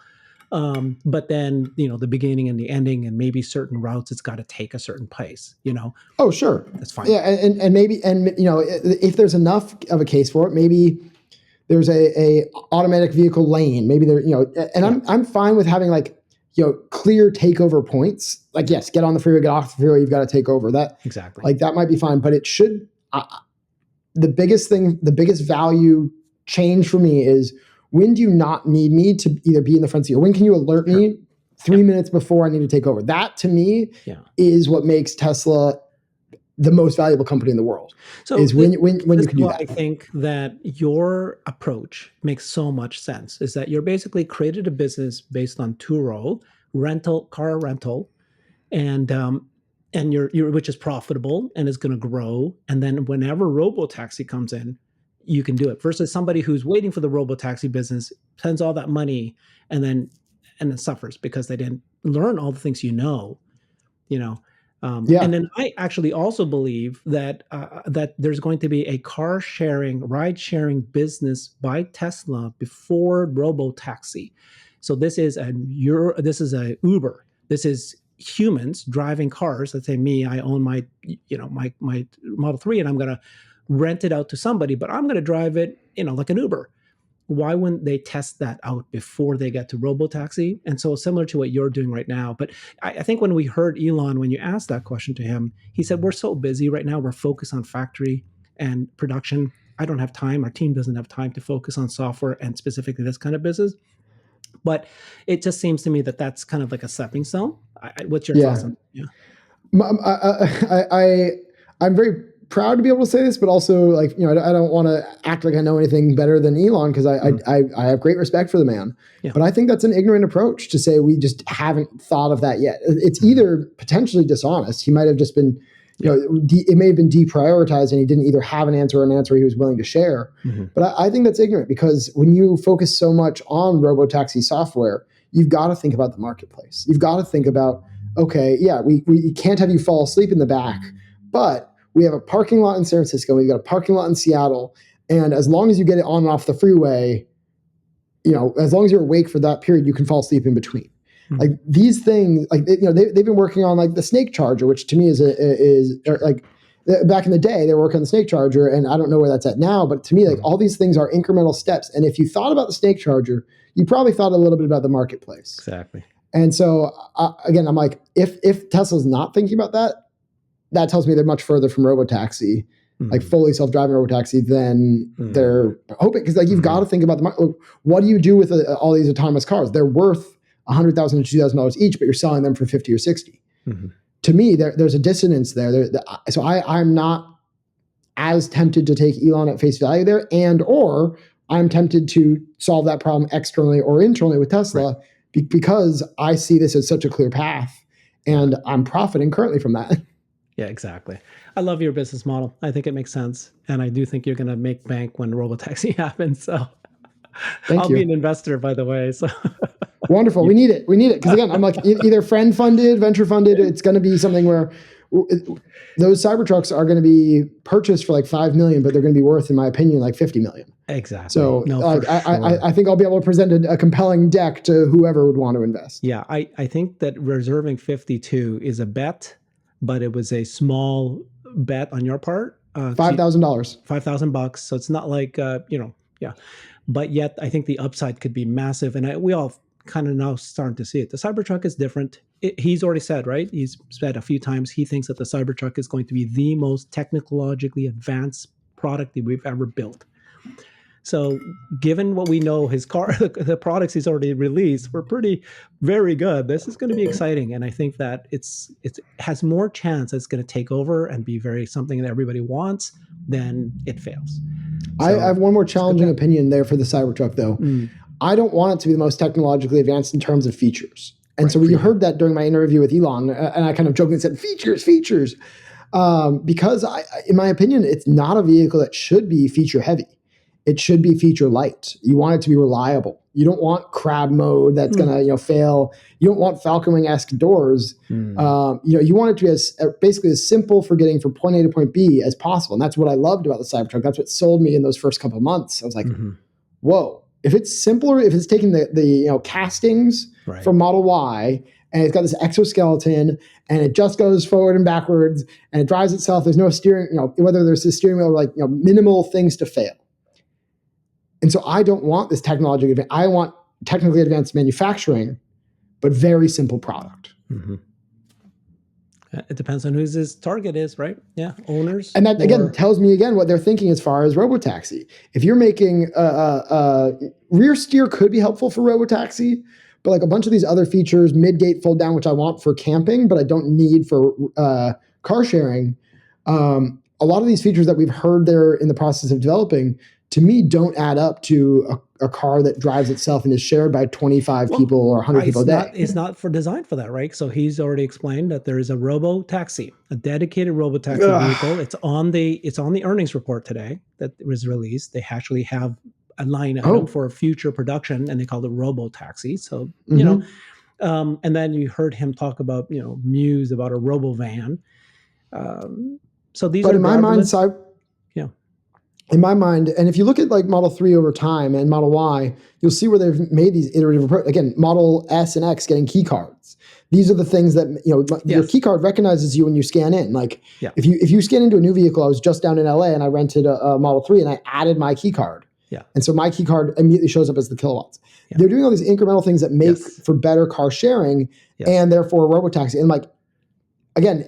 But then, the beginning and the ending and maybe certain routes, it's got to take a certain place, Oh, sure. That's fine. Yeah. And maybe, if there's enough of a case for it, maybe there's a automatic vehicle lane. Maybe there, and I'm fine with having like, clear takeover points. Like, yes, get on the freeway, get off the freeway, you've got to take over. That exactly. Like that might be fine, but it should. The biggest value change for me is, when do you not need me to either be in the front seat, or when can you alert me 3 minutes before I need to take over? That to me is what makes Tesla the most valuable company in the world. So is when you can do that. I think that your approach makes so much sense, is that you're basically created a business based on two-row car rental, and you're which is profitable and is going to grow. And then whenever Robotaxi comes in, you can do it, versus somebody who's waiting for the Robotaxi business, spends all that money, and then suffers because they didn't learn all the things And then I actually also believe that that there's going to be a ride sharing business by Tesla before Robotaxi. So this is a Uber. This is humans driving cars. Let's say me, I own my my Model 3, and I'm going to rent it out to somebody, but I'm going to drive it, like an Uber. Why wouldn't they test that out before they get to Robotaxi? And so similar to what you're doing right now. But I think when we heard Elon, when you asked that question to him, he said, we're so busy right now. We're focused on factory and production. I don't have time. Our team doesn't have time to focus on software and specifically this kind of business. But it just seems to me that that's kind of like a stepping stone. What's your thoughts on that? I'm very proud to be able to say this, but also, like, I don't want to act like I know anything better than Elon, because I have great respect for the man. But I think that's an ignorant approach to say we just haven't thought of that yet. It's either potentially dishonest. He might have just been, it may have been deprioritized, and he didn't either have an answer or an answer he was willing to share. But I think that's ignorant, because when you focus so much on Robotaxi software, you've got to think about the marketplace. You've got to think about, okay, we can't have you fall asleep in the back, but we have a parking lot in San Francisco. We've got a parking lot in Seattle. And as long as you get it on and off the freeway, as long as you're awake for that period, you can fall asleep in between. Like these things, like, they've been working on like the snake charger, which to me is like, back in the day, they were working on the snake charger, and I don't know where that's at now, but to me, like, all these things are incremental steps. And if you thought about the snake charger, you probably thought a little bit about the marketplace. Exactly. And so again, I'm like, if Tesla's not thinking about that, that tells me they're much further from Robotaxi, like fully self-driving Robotaxi, than they're hoping. Because, like, you've got to think about what do you do with all these autonomous cars? They're worth $100,000 to $2,000 each, but you're selling them for 50 or 60. To me, there's a dissonance there. So I'm not as tempted to take Elon at face value there, or I'm tempted to solve that problem externally or internally with Tesla, because I see this as such a clear path, and I'm profiting currently from that. Yeah, exactly. I love your business model. I think it makes sense. And I do think you're going to make bank when Robotaxi happens. So I'll be an investor, by the way. So wonderful. We need it. Because again, I'm like, either friend funded, venture funded. It's going to be something where those Cybertrucks are going to be purchased for like $5 million, but they're going to be worth, in my opinion, like $50 million. Exactly. So I think I'll be able to present a compelling deck to whoever would want to invest. Yeah, I think that reserving 52 is a bet, but it was a small bet on your part. $5,000. $5,000. So it's not like, but yet I think the upside could be massive. And we all kind of now starting to see it. The Cybertruck is different. He's already said, right? He's said a few times, he thinks that the Cybertruck is going to be the most technologically advanced product that we've ever built. So given what we know, his car, the products he's already released were very good. This is going to be exciting. And I think that it has more chance it's going to take over and be something that everybody wants than it fails. So, I have one more challenging opinion there for the Cybertruck, though. I don't want it to be the most technologically advanced in terms of features. And so you heard that during my interview with Elon, and I kind of jokingly said, features. Because in my opinion, it's not a vehicle that should be feature heavy. It should be feature light. You want it to be reliable. You don't want crab mode that's gonna fail. You don't want Falcon Wing-esque doors. You want it to be basically as simple for getting from point A to point B as possible. And that's what I loved about the Cybertruck. That's what sold me in those first couple of months. I was like, whoa! If it's simpler, if it's taking the castings from Model Y, and it's got this exoskeleton, and it just goes forward and backwards, and it drives itself. There's no steering. Whether there's a steering wheel or minimal things to fail. And so I don't want this technology. I want technically advanced manufacturing, but very simple product. Mm-hmm. It depends on who his target is, right? Yeah, owners. And that, again, tells me, again, what they're thinking as far as Robotaxi. If you're making rear steer could be helpful for Robotaxi, but like a bunch of these other features, mid-gate fold down, which I want for camping, but I don't need for car sharing. A lot of these features that we've heard they're in the process of developing, to me, don't add up to a car that drives itself and is shared by 25 people or 100 people a day. It's not designed for that, right? So he's already explained that there is a Robotaxi, a dedicated Robotaxi vehicle. It's on the earnings report today that was released. They actually have a line item for future production, and they call it Robotaxi. So, you know, and then you heard him talk about, muse about a Robovan. So these are, in my mind, in my mind, and if you look at like Model 3 over time and Model Y, you'll see where they've made these iterative approach. Again, Model S and X getting key cards. These are the things that, your key card recognizes you when you scan in. Like if you scan into a new vehicle, I was just down in LA and I rented a Model 3 and I added my key card. Yeah. And so my key card immediately shows up as the Kilowatts. Yeah. They're doing all these incremental things that make for better car sharing and therefore Robotaxi. And like, again,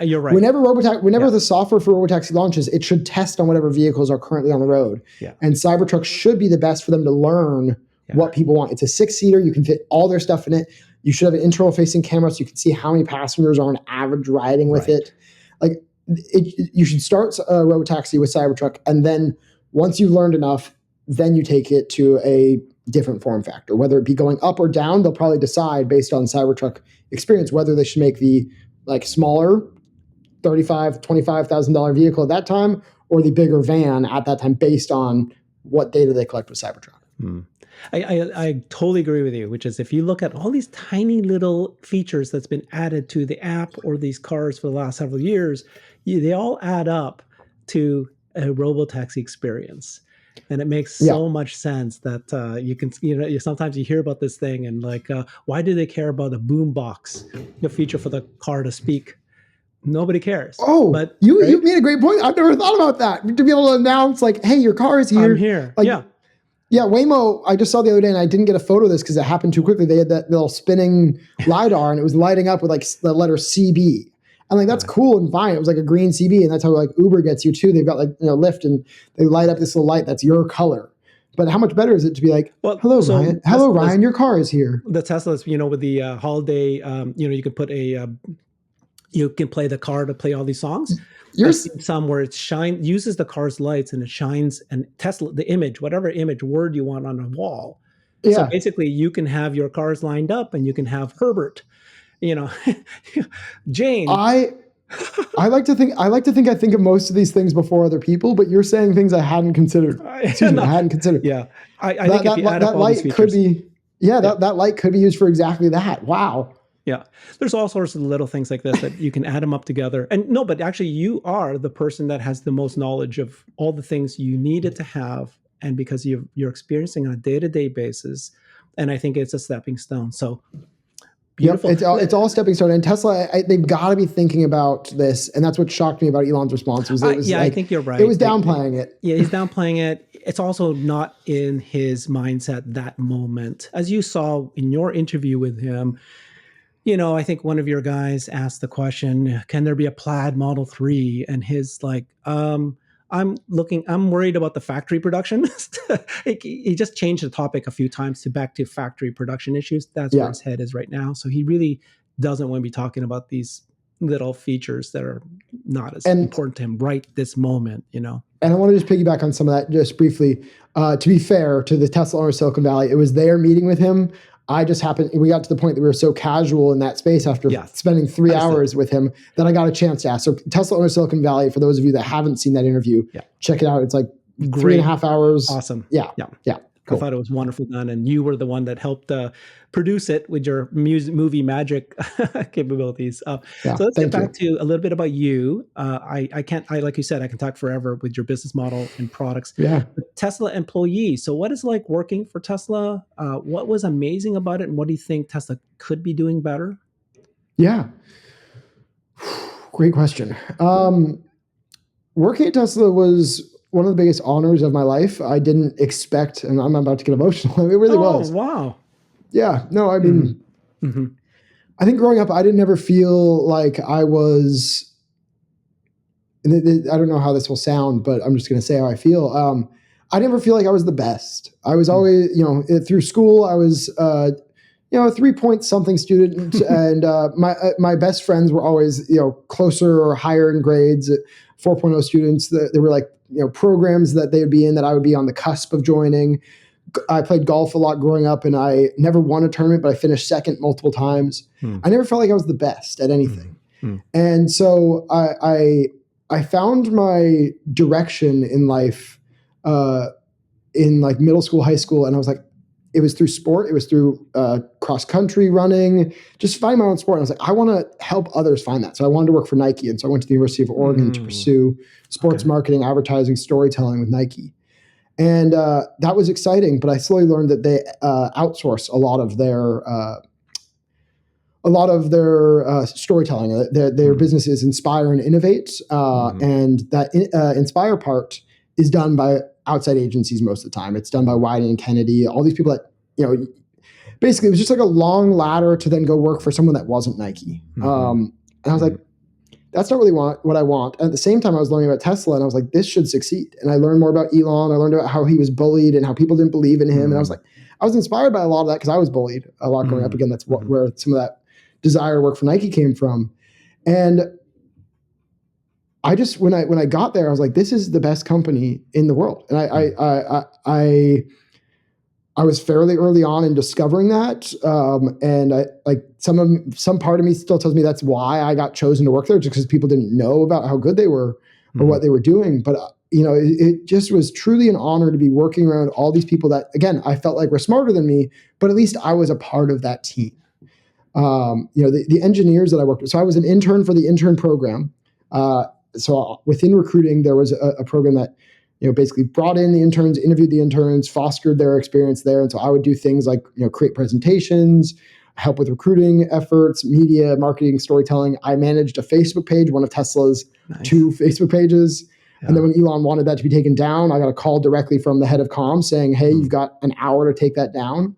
you're right. Whenever the software for Robotaxi launches, it should test on whatever vehicles are currently on the road. Yeah. And Cybertrucks should be the best for them to learn what people want. It's a 6-seater. You can fit all their stuff in it. You should have an internal facing camera so you can see how many passengers are on average riding with it. Like you should start Robotaxi with Cybertruck, and then once you've learned enough, then you take it to a different form factor. Whether it be going up or down, they'll probably decide based on Cybertruck experience whether they should make the like smaller $35,000, $25,000 vehicle at that time, or the bigger van at that time, based on what data they collect with Cybertruck. I totally agree with you, which is if you look at all these tiny little features that's been added to the app or these cars for the last several years, they all add up to a Robotaxi experience. And it makes so much sense that you can, sometimes you hear about this thing and like, why do they care about a boombox, the feature for the car to speak? Nobody cares. Oh, but you made a great point. I've never thought about that. To be able to announce like, hey, your car is here. I'm here. Like, yeah, Waymo, I just saw the other day, and I didn't get a photo of this because it happened too quickly. They had that little spinning LiDAR, and it was lighting up with like the letter CB. And like, that's cool and fine. It was like a green CB, and that's how like Uber gets you too. They've got like, Lyft, and they light up this little light that's your color. But how much better is it to be like, hello, Ryan. Hello, Ryan, your car is here. The Teslas, with the holiday, you can put you can play the car to play all these songs. I've seen some where it uses the car's lights and it shines and Tesla, the image, whatever image word you want on a wall. Yeah. So basically you can have your cars lined up and you can have Herbert, Jane. I like to think I think of most of these things before other people, but you're saying things I hadn't considered. I hadn't considered. Yeah. I think if you add up all these features, could be, that light could be used for exactly that. Wow. Yeah. There's all sorts of little things like this that you can add them up together. And no, but actually you are the person that has the most knowledge of all the things you needed to have. And because you're experiencing on a day-to-day basis. And I think it's a stepping stone. So beautiful. Yep, it's all a stepping stone. And Tesla, they've got to be thinking about this. And that's what shocked me about Elon's response. I think you're right. It was downplaying it. Yeah, he's downplaying it. It's also not in his mindset that moment. As you saw in your interview with him, I think one of your guys asked the question, can there be a plaid Model 3? And his like, I'm worried about the factory production. He just changed the topic a few times back to factory production issues. That's where his head is right now. So he really doesn't want to be talking about these little features that are not as important to him right this moment, And I want to just piggyback on some of that just briefly. To be fair to the Tesla owner of Silicon Valley, it was their meeting with him. We got to the point that we were so casual in that space after spending 3 hours with him that I got a chance to ask. So Tesla owner Silicon Valley, for those of you that haven't seen that interview, check it out. It's like 3.5 hours. Awesome. Yeah. Cool. I thought it was wonderful done. And you were the one that helped produce it with your movie magic capabilities. So let's get back to a little bit about you. Like you said, I can talk forever with your business model and products. Yeah. But Tesla employee. So what is it like working for Tesla? What was amazing about it? And what do you think Tesla could be doing better? Yeah. Great question. Working at Tesla was one of the biggest honors of my life. I didn't expect, and I'm about to get emotional. It really was. Wow. Yeah. No, I mean, I think growing up, I didn't ever feel like I was, I don't know how this will sound, but I'm just going to say how I feel. I never feel like I was the best. I was always, through school, I was, a 3-point something student, and my best friends were always, closer or higher in grades. 4.0 students. There were like, programs that they would be in that I would be on the cusp of joining. I played golf a lot growing up, and I never won a tournament, but I finished second multiple times. I never felt like I was the best at anything. And so I found my direction in life in like middle school, high school, and I was like, it was through sport. It was through cross country running, just finding my own sport. And I was like, I want to help others find that. So I wanted to work for Nike. And so I went to the University of Oregon to pursue sports marketing, advertising, storytelling with Nike. And that was exciting, but I slowly learned that they outsource a lot of their storytelling. Their business is inspire and innovate, and that inspire part is done by outside agencies most of the time. It's done by Wieden and Kennedy, all these people that basically it was just like a long ladder to then go work for someone that wasn't Nike. And I was like, that's not really what I want. At the same time, I was learning about Tesla, and I was like, this should succeed. And I learned more about Elon. I learned about how he was bullied and how people didn't believe in him. And I was like, I was inspired by a lot of that because I was bullied a lot growing up. Again, that's where some of that desire to work for Nike came from. And I just, when I got there, I was like, this is the best company in the world. And I was fairly early on in discovering that. And I like some part of me still tells me that's why I got chosen to work there, just because people didn't know about how good they were or what they were doing. But it just was truly an honor to be working around all these people that, again, I felt like were smarter than me, but at least I was a part of that team. The engineers that I worked with. So I was an intern for the intern program. So within recruiting, there was a program that, basically brought in the interns, interviewed the interns, fostered their experience there. And so I would do things like, create presentations, help with recruiting efforts, media, marketing, storytelling. I managed a Facebook page, one of Tesla's 2 Facebook pages. Yeah. And then when Elon wanted that to be taken down, I got a call directly from the head of comms saying, hey, you've got an hour to take that down.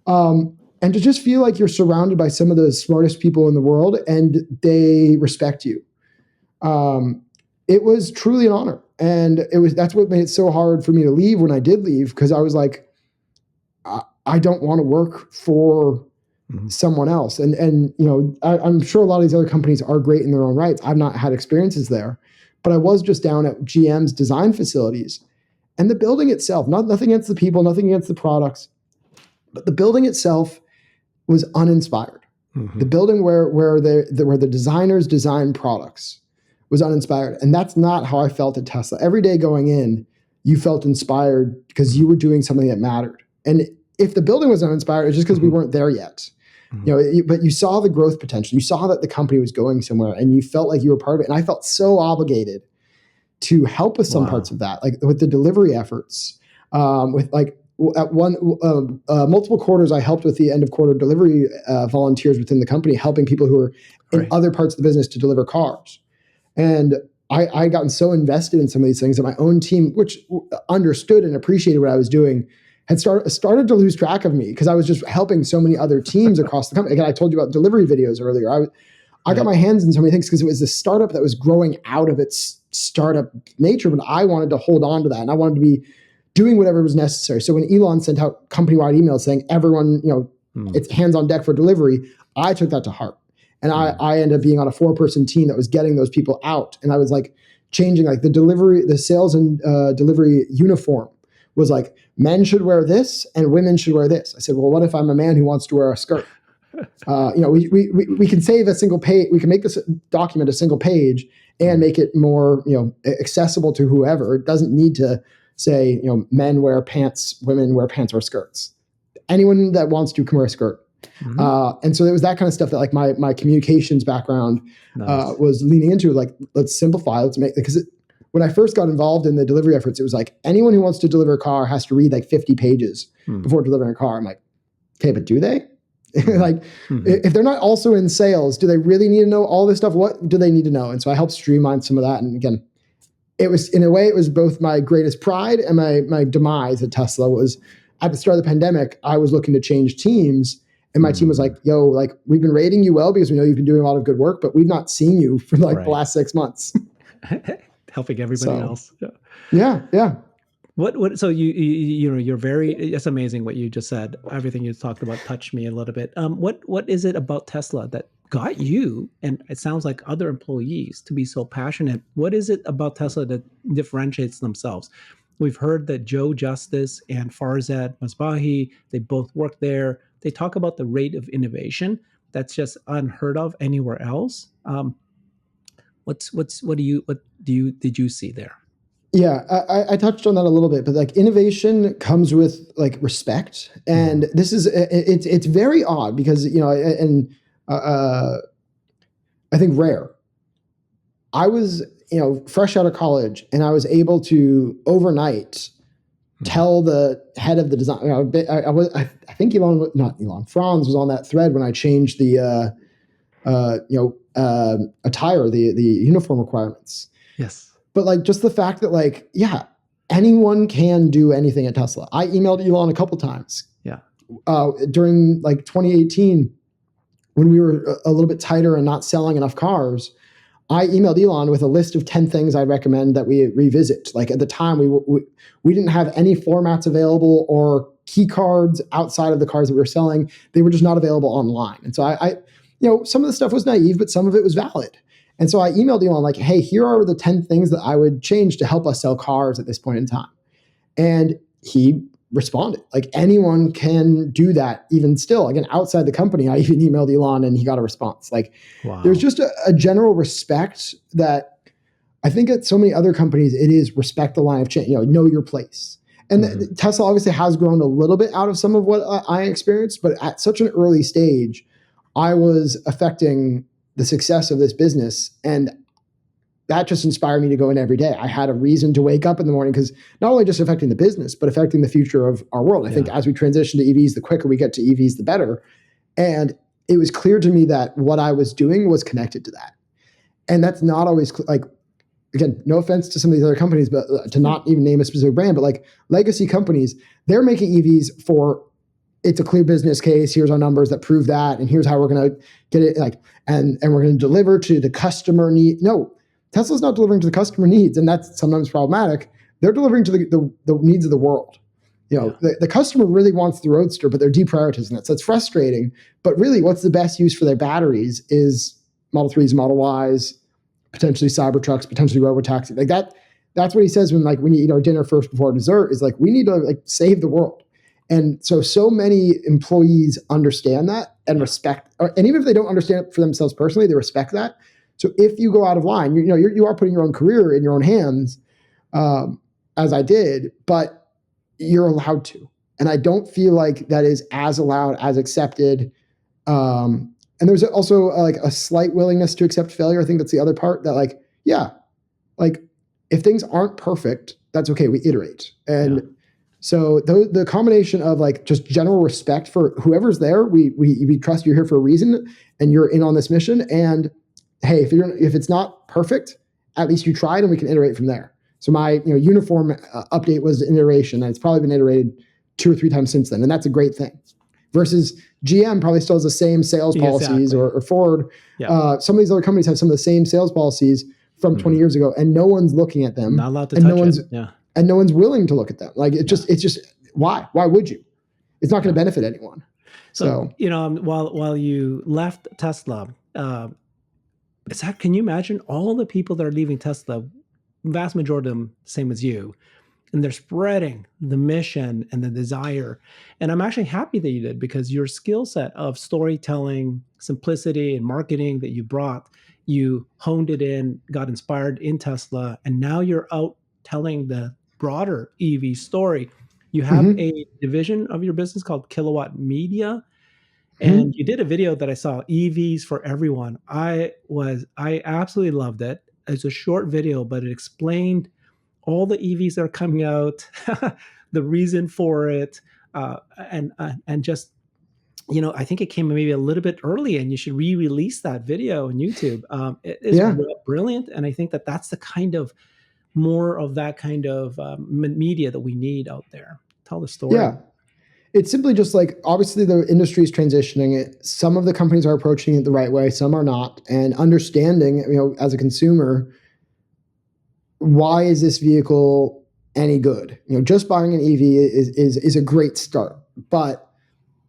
And to just feel like you're surrounded by some of the smartest people in the world and they respect you. It was truly an honor. And that's what made it so hard for me to leave when I did leave, because I was like, I don't want to work for someone else. And I'm sure a lot of these other companies are great in their own rights. I've not had experiences there, but I was just down at GM's design facilities, and the building itself, nothing against the people, nothing against the products, but the building itself was uninspired. The building where the designers design products was uninspired. And that's not how I felt at Tesla. Every day going in, you felt inspired because you were doing something that mattered. And if the building was uninspired, it's just because we weren't there yet. But you saw the growth potential. You saw that the company was going somewhere, and you felt like you were part of it. And I felt so obligated to help with some parts of that, like with the delivery efforts, with like at multiple quarters, I helped with the end of quarter delivery volunteers within the company, helping people who are in other parts of the business to deliver cars. And I gotten so invested in some of these things that my own team, which understood and appreciated what I was doing, had started to lose track of me because I was just helping so many other teams across the company. Again, I told you about delivery videos earlier. I got my hands in so many things because it was a startup that was growing out of its startup nature, but I wanted to hold on to that, and I wanted to be doing whatever was necessary. So when Elon sent out company-wide emails saying everyone, it's hands on deck for delivery, I took that to heart. And I ended up being on a 4-person team that was getting those people out. And I was like changing like the sales and delivery uniform was like, men should wear this and women should wear this. I said, well, what if I'm a man who wants to wear a skirt? We can save a single page. We can make this document a single page and make it more, accessible to whoever. It doesn't need to say, men wear pants, women wear pants or skirts. Anyone that wants to can wear a skirt. And so it was that kind of stuff that like my communications background was leaning into, like, let's simplify, let's make, because when I first got involved in the delivery efforts, it was like anyone who wants to deliver a car has to read like 50 pages before delivering a car. I'm like, okay, but do they? If they're not also in sales, do they really need to know all this stuff? What do they need to know? And so I helped streamline some of that. And again, it was, in a way, it was both my greatest pride and my demise at Tesla. Was at the start of the pandemic, I was looking to change teams, and my team was like, yo, like, we've been rating you well because we know you've been doing a lot of good work, but we've not seen you for like the last 6 months. Helping everybody else. Yeah. So you're very, it's amazing what you just said. Everything you talked about touched me a little bit. What is it about Tesla that got you, and it sounds like other employees, to be so passionate? What is it about Tesla that differentiates themselves? We've heard that Joe Justice and Farzad Masbahi, they both work there. They talk about the rate of innovation that's just unheard of anywhere else. What did you see there? Yeah, I touched on that a little bit, but like, innovation comes with like respect, and this is, it's very odd because, you know, and I think rare. I was, you know, fresh out of college, and I was able to overnight tell the head of the design. You know, I think Franz was on that thread when I changed the attire, the uniform requirements. Yes. But like, just the fact that, like, yeah, anyone can do anything at Tesla. I emailed Elon a couple times. Yeah. During like 2018, when we were a little bit tighter and not selling enough cars, I emailed Elon with a list of 10 things I recommend that we revisit. Like, at the time, we didn't have any formats available or key cards outside of the cars that we were selling. They were just not available online. And so I you know, some of the stuff was naive, but some of it was valid. And so I emailed Elon like, hey, here are the 10 things that I would change to help us sell cars at this point in time. And he responded. Like, anyone can do that even still. Again, outside the company, I even emailed Elon and he got a response. Like, there's just a general respect that I think at so many other companies, it is respect the line of change, you know your place. And Tesla obviously has grown a little bit out of some of what I experienced, but at such an early stage, I was affecting the success of this business. And that just inspired me to go in every day. I had a reason to wake up in the morning, because not only just affecting the business, but affecting the future of our world. I think as we transition to EVs, the quicker we get to EVs, the better. And it was clear to me that what I was doing was connected to that. And that's not always like, again, no offense to some of these other companies, but to not even name a specific brand, but like legacy companies, they're making EVs for, it's a clear business case. Here's our numbers that prove that. And here's how we're going to get it. Like, and we're going to deliver to the customer need. No, Tesla's not delivering to the customer needs. And that's sometimes problematic. They're delivering to the needs of the world. You know, the customer really wants the Roadster, but they're deprioritizing it. So it's frustrating. But really, what's the best use for their batteries is Model 3s, Model Ys, potentially Cybertrucks, potentially Robotaxi. Like that's what he says when you eat our dinner first before dessert, is like, we need to like save the world. And so many employees understand that and respect, and even if they don't understand it for themselves personally, they respect that. So if you go out of line, you are putting your own career in your own hands, as I did, but you're allowed to. And I don't feel like that is as allowed, as accepted. And there's also like a slight willingness to accept failure. I think that's the other part, that like, yeah, like if things aren't perfect, that's okay. We iterate. And so the combination of like just general respect for whoever's there, we trust you're here for a reason and you're in on this mission. And hey, if it's not perfect, at least you tried and we can iterate from there. So my uniform update was an iteration, and it's probably been iterated 2 or 3 times since then. And that's a great thing. Versus GM probably still has the same sales policies, or Ford. Some of these other companies have some of the same sales policies from 20 years ago, and no one's looking at them. Not allowed to touch it. And no one's willing to look at them. Like it's just why would you? It's not going to benefit anyone. So while you left Tesla, can you imagine all the people that are leaving Tesla? Vast majority of them, same as you, and they're spreading the mission and the desire. And I'm actually happy that you did, because your skill set of storytelling, simplicity, and marketing that you brought, you honed it in, got inspired in Tesla, and now you're out telling the broader EV story. You have a division of your business called Kilowatt Media, and you did a video that I saw, EVs for Everyone. I absolutely loved it. It's a short video, but it explained all the EVs that are coming out, the reason for it, and just, I think it came maybe a little bit early, and you should re-release that video on YouTube. It is brilliant, and I think that that's the kind of more of that kind of media that we need out there. Tell the story. Yeah. It's simply just like, obviously the industry is transitioning it. Some of the companies are approaching it the right way, some are not. And understanding, as a consumer, why is this vehicle any good? Just buying an EV is a great start, but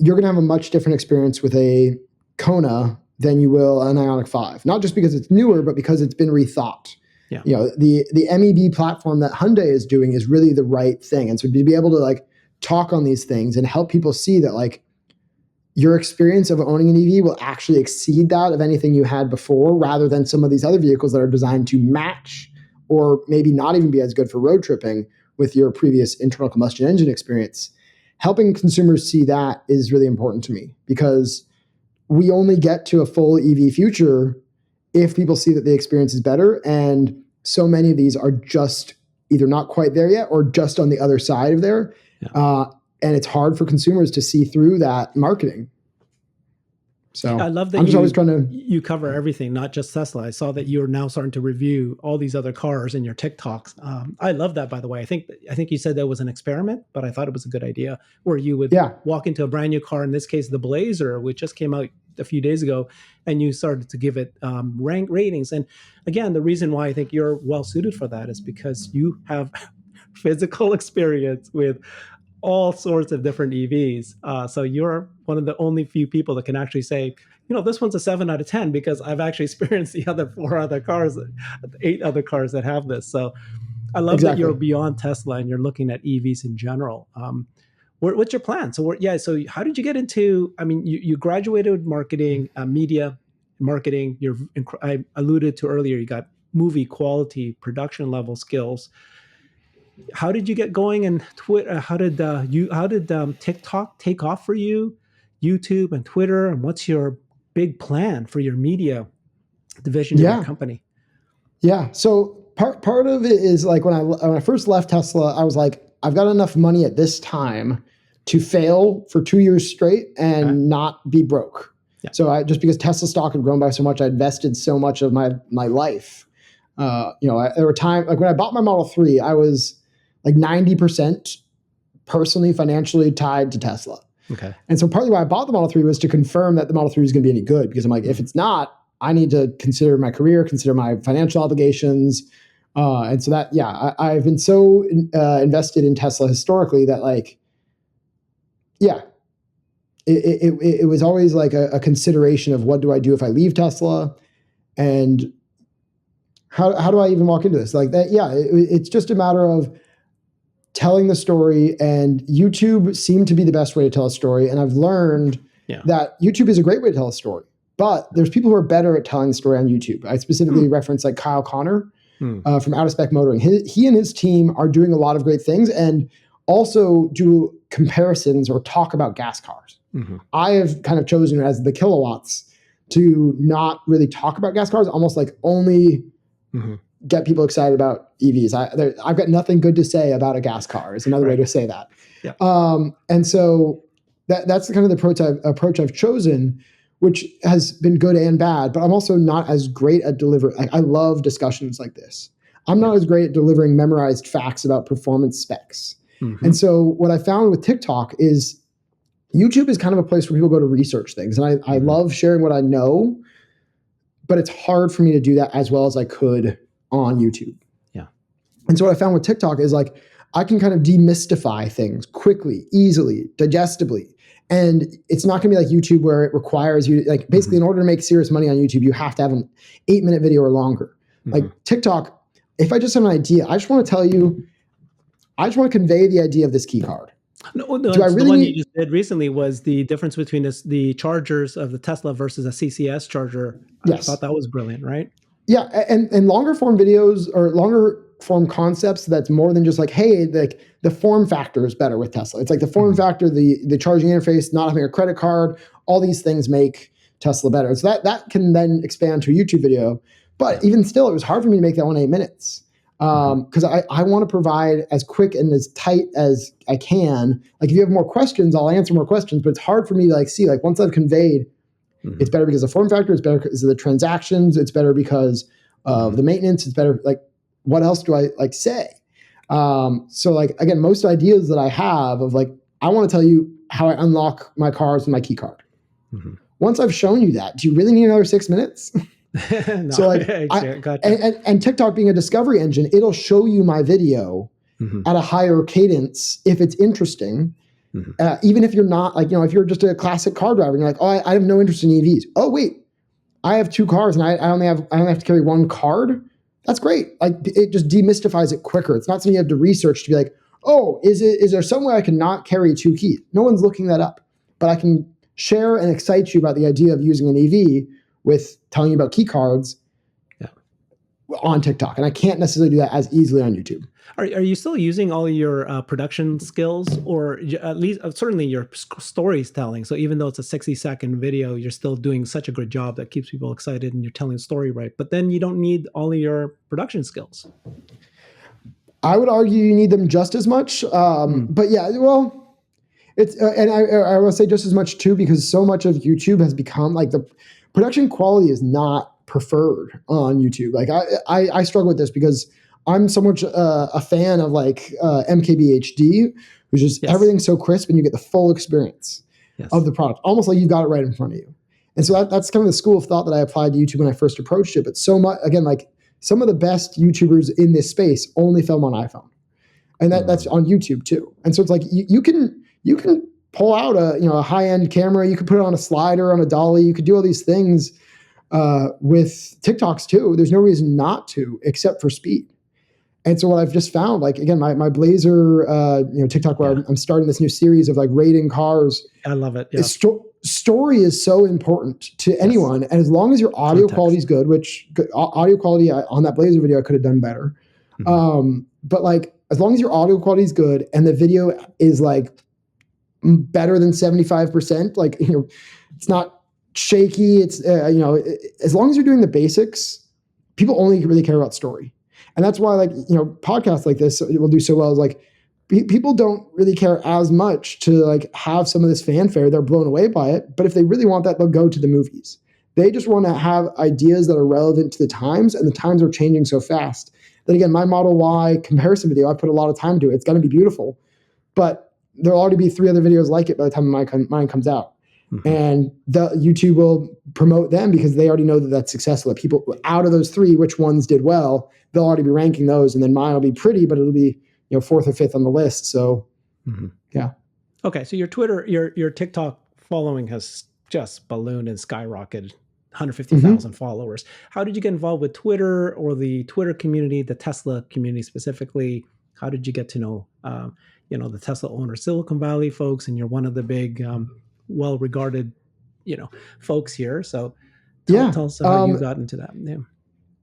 you're going to have a much different experience with a Kona than you will an Ioniq 5. Not just because it's newer, but because it's been rethought. Yeah. The MEB platform that Hyundai is doing is really the right thing. And so to be able to talk on these things and help people see that your experience of owning an EV will actually exceed that of anything you had before, rather than some of these other vehicles that are designed to match or maybe not even be as good for road tripping with your previous internal combustion engine experience. Helping consumers see that is really important to me, because we only get to a full EV future if people see that the experience is better. And so many of these are just either not quite there yet or just on the other side of there. Yeah. And it's hard for consumers to see through that marketing. So I love that I'm just always trying to. You cover everything, not just Tesla. I saw that you're now starting to review all these other cars in your TikToks. I love that, by the way. I think you said that was an experiment, but I thought it was a good idea, where you would walk into a brand new car, in this case, the Blazer, which just came out a few days ago, and you started to give it rank ratings. And again, the reason why I think you're well suited for that is because you have physical experience with all sorts of different EVs. So you're one of the only few people that can actually say, this one's a 7 out of 10, because I've actually experienced the other 8 other cars that have this. So I love that you're beyond Tesla and you're looking at EVs in general. What's your plan? So how did you get into, you graduated with marketing, media marketing. I alluded to earlier, you got movie quality, production level skills. How did you get going in Twitter? How did TikTok take off for you, YouTube and Twitter? And what's your big plan for your media division of your company? Yeah. So part of it is when I first left Tesla, I was like, I've got enough money at this time to fail for 2 years straight and not be broke. Yeah. So just because Tesla stock had grown by so much, I invested so much of my life. There were times when I bought my Model 3, I was 90% personally, financially tied to Tesla. Okay. And so partly why I bought the Model 3 was to confirm that the Model 3 is going to be any good, because I'm like, if it's not, I need to consider my career, consider my financial obligations. And so that, I've been so invested in Tesla historically that it was always a consideration of, what do I do if I leave Tesla? And how do I even walk into this? It's just a matter of telling the story, and YouTube seemed to be the best way to tell a story. And I've learned that YouTube is a great way to tell a story, but there's people who are better at telling the story on YouTube. I specifically reference Kyle Connor from Out of Spec Motoring. He and his team are doing a lot of great things, and also do comparisons or talk about gas cars. Mm-hmm. I have kind of chosen as the Kilowatts to not really talk about gas cars, almost only get people excited about EVs. I've got nothing good to say about a gas car is another way to say that. Yeah. And so that's the kind of the approach I've chosen, which has been good and bad, but I'm also not as great at delivering. I love discussions like this. I'm not as great at delivering memorized facts about performance specs. Mm-hmm. And so what I found with TikTok is YouTube is kind of a place where people go to research things. And I love sharing what I know, but it's hard for me to do that as well as I could on YouTube. Yeah. And so what I found with TikTok is I can kind of demystify things quickly, easily, digestibly. And it's not going to be like YouTube, where it requires you basically in order to make serious money on YouTube, you have to have an 8-minute video or longer. Mm-hmm. TikTok, if I just have an idea, I just want to convey the idea of this key card. No, the one you just did recently was the difference between the chargers of the Tesla versus a CCS charger. I thought that was brilliant, right? Yeah, and longer form videos or longer form concepts that's more than just hey, the form factor is better with Tesla. It's the form factor, the charging interface, not having a credit card, all these things make Tesla better. So that can then expand to a YouTube video. But even still, it was hard for me to make that one 8 minutes. Because I want to provide as quick and as tight as I can. If you have more questions, I'll answer more questions, but it's hard for me to see, once I've conveyed, it's better because of form factor, it's better because of the transactions, it's better because of the maintenance, it's better, what else do I like say? So like, again, most ideas that I have of like, I want to tell you how I unlock my cars with my key card. Mm-hmm. Once I've shown you that, do you really need another 6 minutes? No, so like, gotcha. and TikTok being a discovery engine, it'll show you my video at a higher cadence if it's interesting. Even if you're not like, if you're just a classic car driver and you're like, oh, I have no interest in EVs. Oh, wait, I have 2 cars and I only have to carry 1 card. That's great. Like it just demystifies it quicker. It's not something you have to research to be like, oh, is there some way I can not carry 2 keys? No one's looking that up, but I can share and excite you about the idea of using an EV with telling you about key cards on TikTok. And I can't necessarily do that as easily on YouTube. Are you still using all your production skills, or at least certainly your storytelling? So even though it's a 60-second video, you're still doing such a good job that keeps people excited and you're telling the story right. But then you don't need all of your production skills. I would argue you need them just as much. But yeah, well, it's and I will say just as much too, because so much of YouTube has become like the production quality is not preferred on YouTube. Like I struggle with this because I'm so much a fan of like MKBHD, which is everything's so crisp and you get the full experience of the product, almost like you've got it right in front of you. And so that's kind of the school of thought that I applied to YouTube when I first approached it. But so much, again, like some of the best YouTubers in this space only film on iPhone, and that's on YouTube too. And so it's like you can pull out a high end camera, you could put it on a slider, on a dolly, you could do all these things with TikToks too. There's no reason not to, except for speed. And so what I've just found, like, again, my Blazer, TikTok, where I'm starting this new series of like rating cars. I love it. Yeah. Story is so important to anyone. And as long as your audio quality is good, which audio quality on that Blazer video, I could have done better. But like, as long as your audio quality is good and the video is like better than 75%, like, it's not shaky. It's, as long as you're doing the basics, people only really care about story. And that's why, like, podcasts like this will do so well. Is like people don't really care as much to like have some of this fanfare. They're blown away by it. But if they really want that, they'll go to the movies. They just want to have ideas that are relevant to the times, and the times are changing so fast. Then again, my Model Y comparison video, I put a lot of time to it. It's going to be beautiful, but there'll already be 3 other videos like it by the time mine comes out. And the YouTube will promote them because they already know that that's successful. That people out of those 3, which ones did well, they'll already be ranking those, and then mine will be pretty, but it'll be 4th or 5th on the list. So, yeah. Okay, so your Twitter, your TikTok following has just ballooned and skyrocketed, 150,000 followers. How did you get involved with Twitter or the Twitter community, the Tesla community specifically? How did you get to know, the Tesla owner, Silicon Valley folks, and you're one of the big, well-regarded, folks here. So tell us how you got into that. Yeah.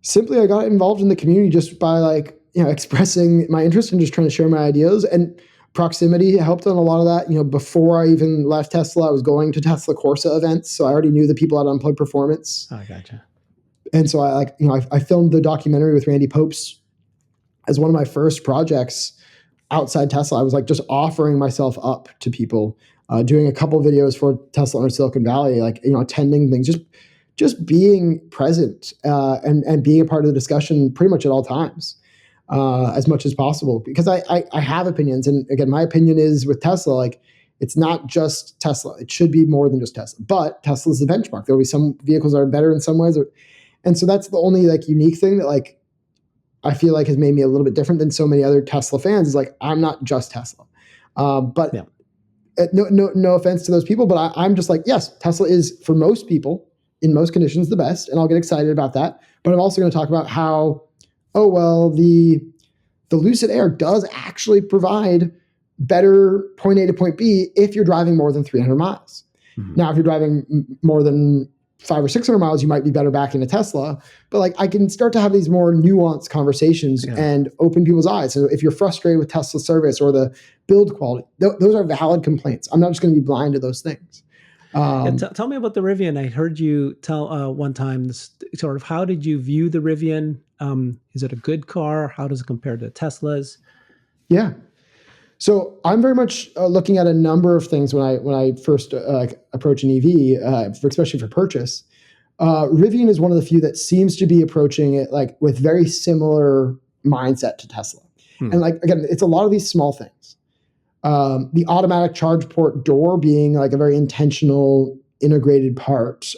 Simply, I got involved in the community just by like, expressing my interest and just trying to share my ideas, and proximity helped on a lot of that. Before I even left Tesla, I was going to Tesla Corsa events. So I already knew the people at Unplugged Performance. Oh, gotcha. And so I filmed the documentary with Randy Popes as one of my first projects outside Tesla. I was like just offering myself up to people, doing a couple of videos for Tesla under Silicon Valley, like, attending things, just being present and being a part of the discussion pretty much at all times, as much as possible, because I have opinions. And again, my opinion is with Tesla, like, it's not just Tesla. It should be more than just Tesla, but Tesla is the benchmark. There'll be some vehicles that are better in some ways. And so that's the only like unique thing that like, I feel like has made me a little bit different than so many other Tesla fans, is like, I'm not just Tesla. But no offense to those people, but I'm just like, yes, Tesla is for most people in most conditions the best. And I'll get excited about that. But I'm also going to talk about how, the Lucid Air does actually provide better point A to point B if you're driving more than 300 miles. Now, if you're driving more than 500 or 600 miles, you might be better back in a Tesla. But like, I can start to have these more nuanced conversations and open people's eyes. So if you're frustrated with Tesla service or the build quality, those are valid complaints. I'm not just going to be blind to those things. Tell me about the Rivian. I heard you tell one time sort of, how did you view the Rivian? Is it a good car? How does it compare to Teslas? Yeah. So I'm very much looking at a number of things when I first approach an EV, especially for purchase. Rivian is one of the few that seems to be approaching it like with very similar mindset to Tesla. And like, again, it's a lot of these small things. The automatic charge port door being like a very intentional integrated part.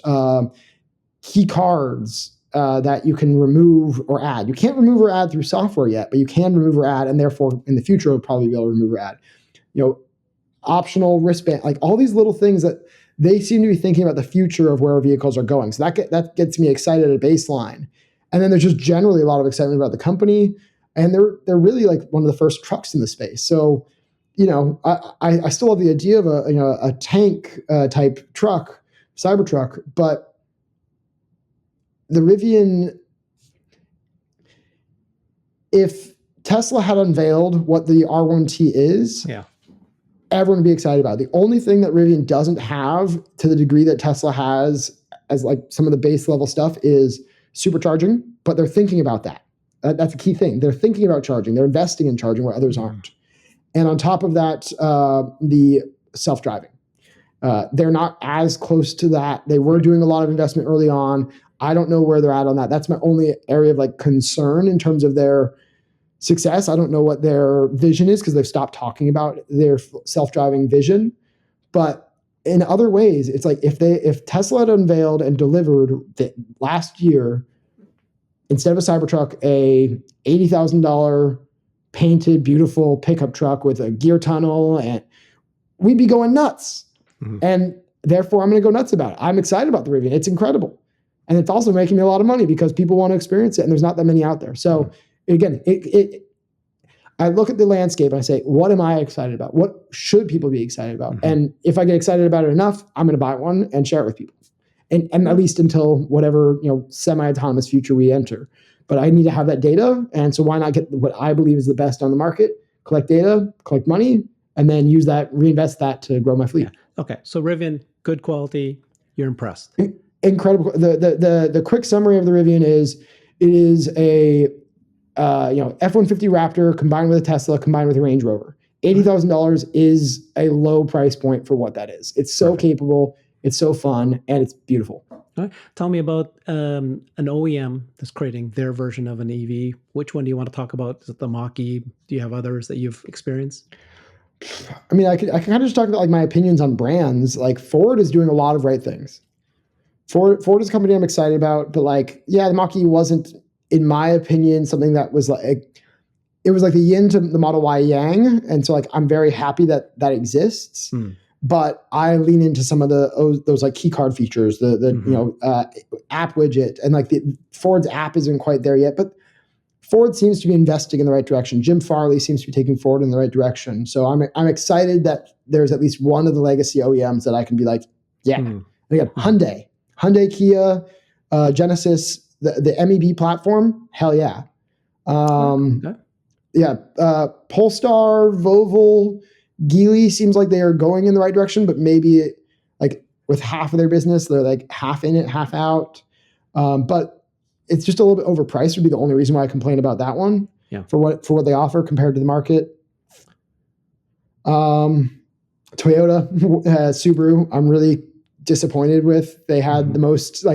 Key cards that you can remove or add. You can't remove or add through software yet, but you can remove or add, and therefore in the future you'll probably be able to remove or add. Optional wristband, like all these little things that they seem to be thinking about the future of where vehicles are going. So that gets me excited at baseline. And then there's just generally a lot of excitement about the company, and they're really like one of the first trucks in the space. So, I still have the idea of a tank type truck, Cybertruck, but the Rivian, if Tesla had unveiled what the R1T is, everyone would be excited about it. The only thing that Rivian doesn't have to the degree that Tesla has as like some of the base level stuff is supercharging, but they're thinking about that. That's a key thing. They're thinking about charging. They're investing in charging where others aren't. And on top of that, the self-driving. They're not as close to that. They were doing a lot of investment early on. I don't know where they're at on that. That's my only area of like concern in terms of their success. I don't know what their vision is because they've stopped talking about their self-driving vision. But in other ways, it's like if Tesla had unveiled and delivered last year, instead of a Cybertruck, a $80,000 painted, beautiful pickup truck with a gear tunnel, and we'd be going nuts. And therefore, I'm going to go nuts about it. I'm excited about the Rivian. It's incredible. And it's also making me a lot of money because people want to experience it, and there's not that many out there. So again, I look at the landscape and I say, what am I excited about? What should people be excited about? And if I get excited about it enough, I'm going to buy one and share it with people. And at least until whatever, semi-autonomous future we enter. But I need to have that data. And so why not get what I believe is the best on the market, collect data, collect money, and then use that, reinvest that to grow my fleet. Okay. So Rivian, good quality. You're impressed. Incredible. The quick summary of the Rivian is it is a F-150 Raptor combined with a Tesla combined with a Range Rover. $80,000 is a low price point for what that is. It's so capable, it's so fun, and it's beautiful. All right. Tell me about an OEM that's creating their version of an EV. Which one do you want to talk about? Is it the Mach-E? Do you have others that you've experienced? I mean, I can kind of just talk about like my opinions on brands. Like Ford is doing a lot of right things. Ford is a company I'm excited about, but the Mach-E wasn't, in my opinion, something that was like, it was like the yin to the Model Y yang. And so like, I'm very happy that exists, but I lean into some of those like key card features, the app widget, and like Ford's app isn't quite there yet, but Ford seems to be investing in the right direction. Jim Farley seems to be taking Ford in the right direction. So I'm excited that there's at least one of the legacy OEMs that I can be like, Again, Hyundai, Kia, Genesis, the MEB platform, hell yeah. Polestar, Volvo, Geely seems like they are going in the right direction, but maybe like with half of their business, they're like half in it, half out. But it's just a little bit overpriced would be the only reason why I complain about that one for what they offer compared to the market. Toyota, Subaru, I'm really disappointed with. They had the most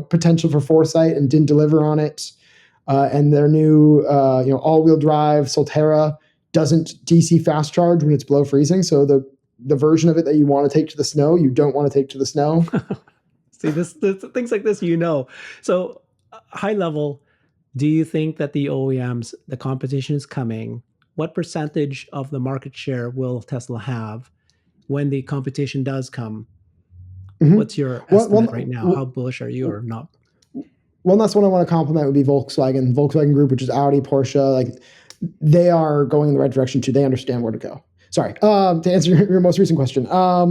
potential for foresight and didn't deliver on it. And their new all-wheel drive Solterra doesn't DC fast charge when it's below freezing. So the version of it that you want to take to the snow, you don't want to take to the snow. See, this things like this, So high level, do you think that the OEMs, the competition is coming? What percentage of the market share will Tesla have when the competition does come? What's your estimate right now? How bullish are you or not? One last one I want to compliment would be Volkswagen Group, which is Audi, Porsche. Like they are going in the right direction too. They understand where to go. Sorry. To answer your most recent question. I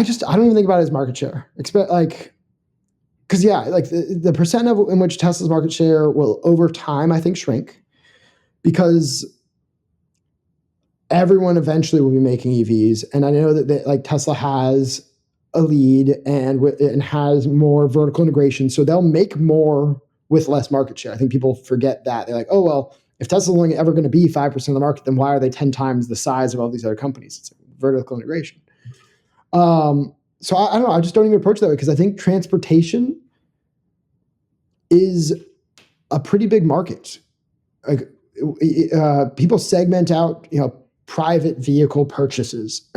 don't even think about it as market share. The percent in which Tesla's market share will over time, I think, shrink because everyone eventually will be making EVs. And I know that Tesla has a lead and has more vertical integration. So they'll make more with less market share. I think people forget that. They're like, oh, well, if Tesla's only ever going to be 5% of the market, then why are they 10 times the size of all these other companies? It's vertical integration. So I don't know. I just don't even approach it that way because I think transportation is a pretty big market. Like people segment out, private vehicle purchases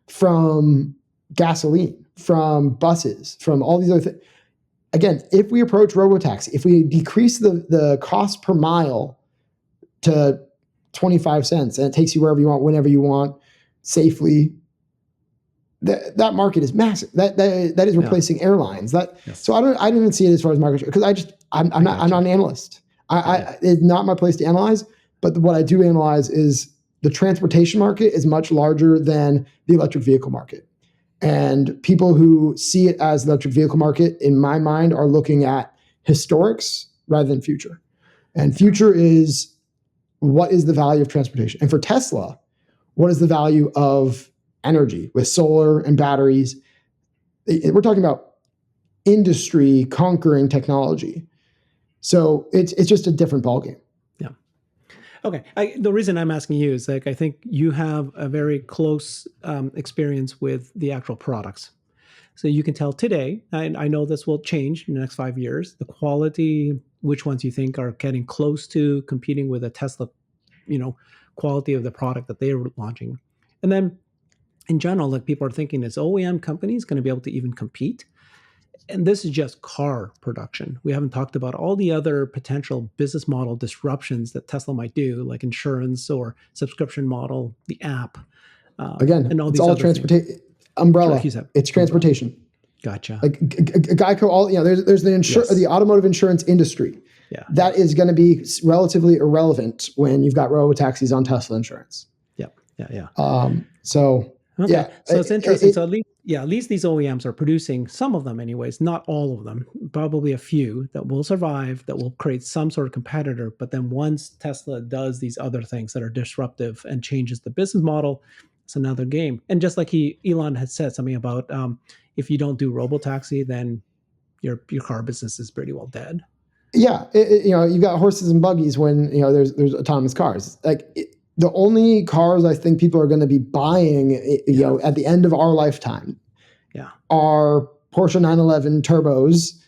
from gasoline, from buses, from all these other things. Again, if we approach Robotaxi, if we decrease the cost per mile to 25 cents and it takes you wherever you want, whenever you want, safely, that market is massive. That is replacing airlines. So I don't even see it as far as market share, because I'm not an analyst. It's not my place to analyze. But what I do analyze is the transportation market is much larger than the electric vehicle market. And people who see it as the electric vehicle market, in my mind, are looking at historics rather than future. And future is, what is the value of transportation? And for Tesla, what is the value of energy with solar and batteries? We're talking about industry conquering technology. So it's just a different ballgame. Yeah. Okay. The reason I'm asking you is, like, I think you have a very close experience with the actual products. So you can tell today, and I know this will change in the next 5 years, the quality, which ones you think are getting close to competing with a Tesla, quality of the product that they're launching. And then in general, like, people are thinking, is OEM companies going to be able to even compete? And this is just car production. We haven't talked about all the other potential business model disruptions that Tesla might do, like insurance or subscription model, the app. Again, and all it's these all transportation umbrella. Sure, it's transportation. Umbrella. Gotcha. Like Geico, there's the automotive insurance industry. Yeah. That is going to be relatively irrelevant when you've got robotaxis on Tesla insurance. Yeah. So okay. Yeah, so it's interesting. So at least these OEMs are producing some of them, anyways. Not all of them. Probably a few that will survive, that will create some sort of competitor. But then once Tesla does these other things that are disruptive and changes the business model, it's another game. And just like Elon had said something about, if you don't do Robotaxi, then your car business is pretty well dead. Yeah, you've got horses and buggies when there's autonomous cars. The only cars I think people are going to be buying, at the end of our lifetime, are Porsche 911 turbos,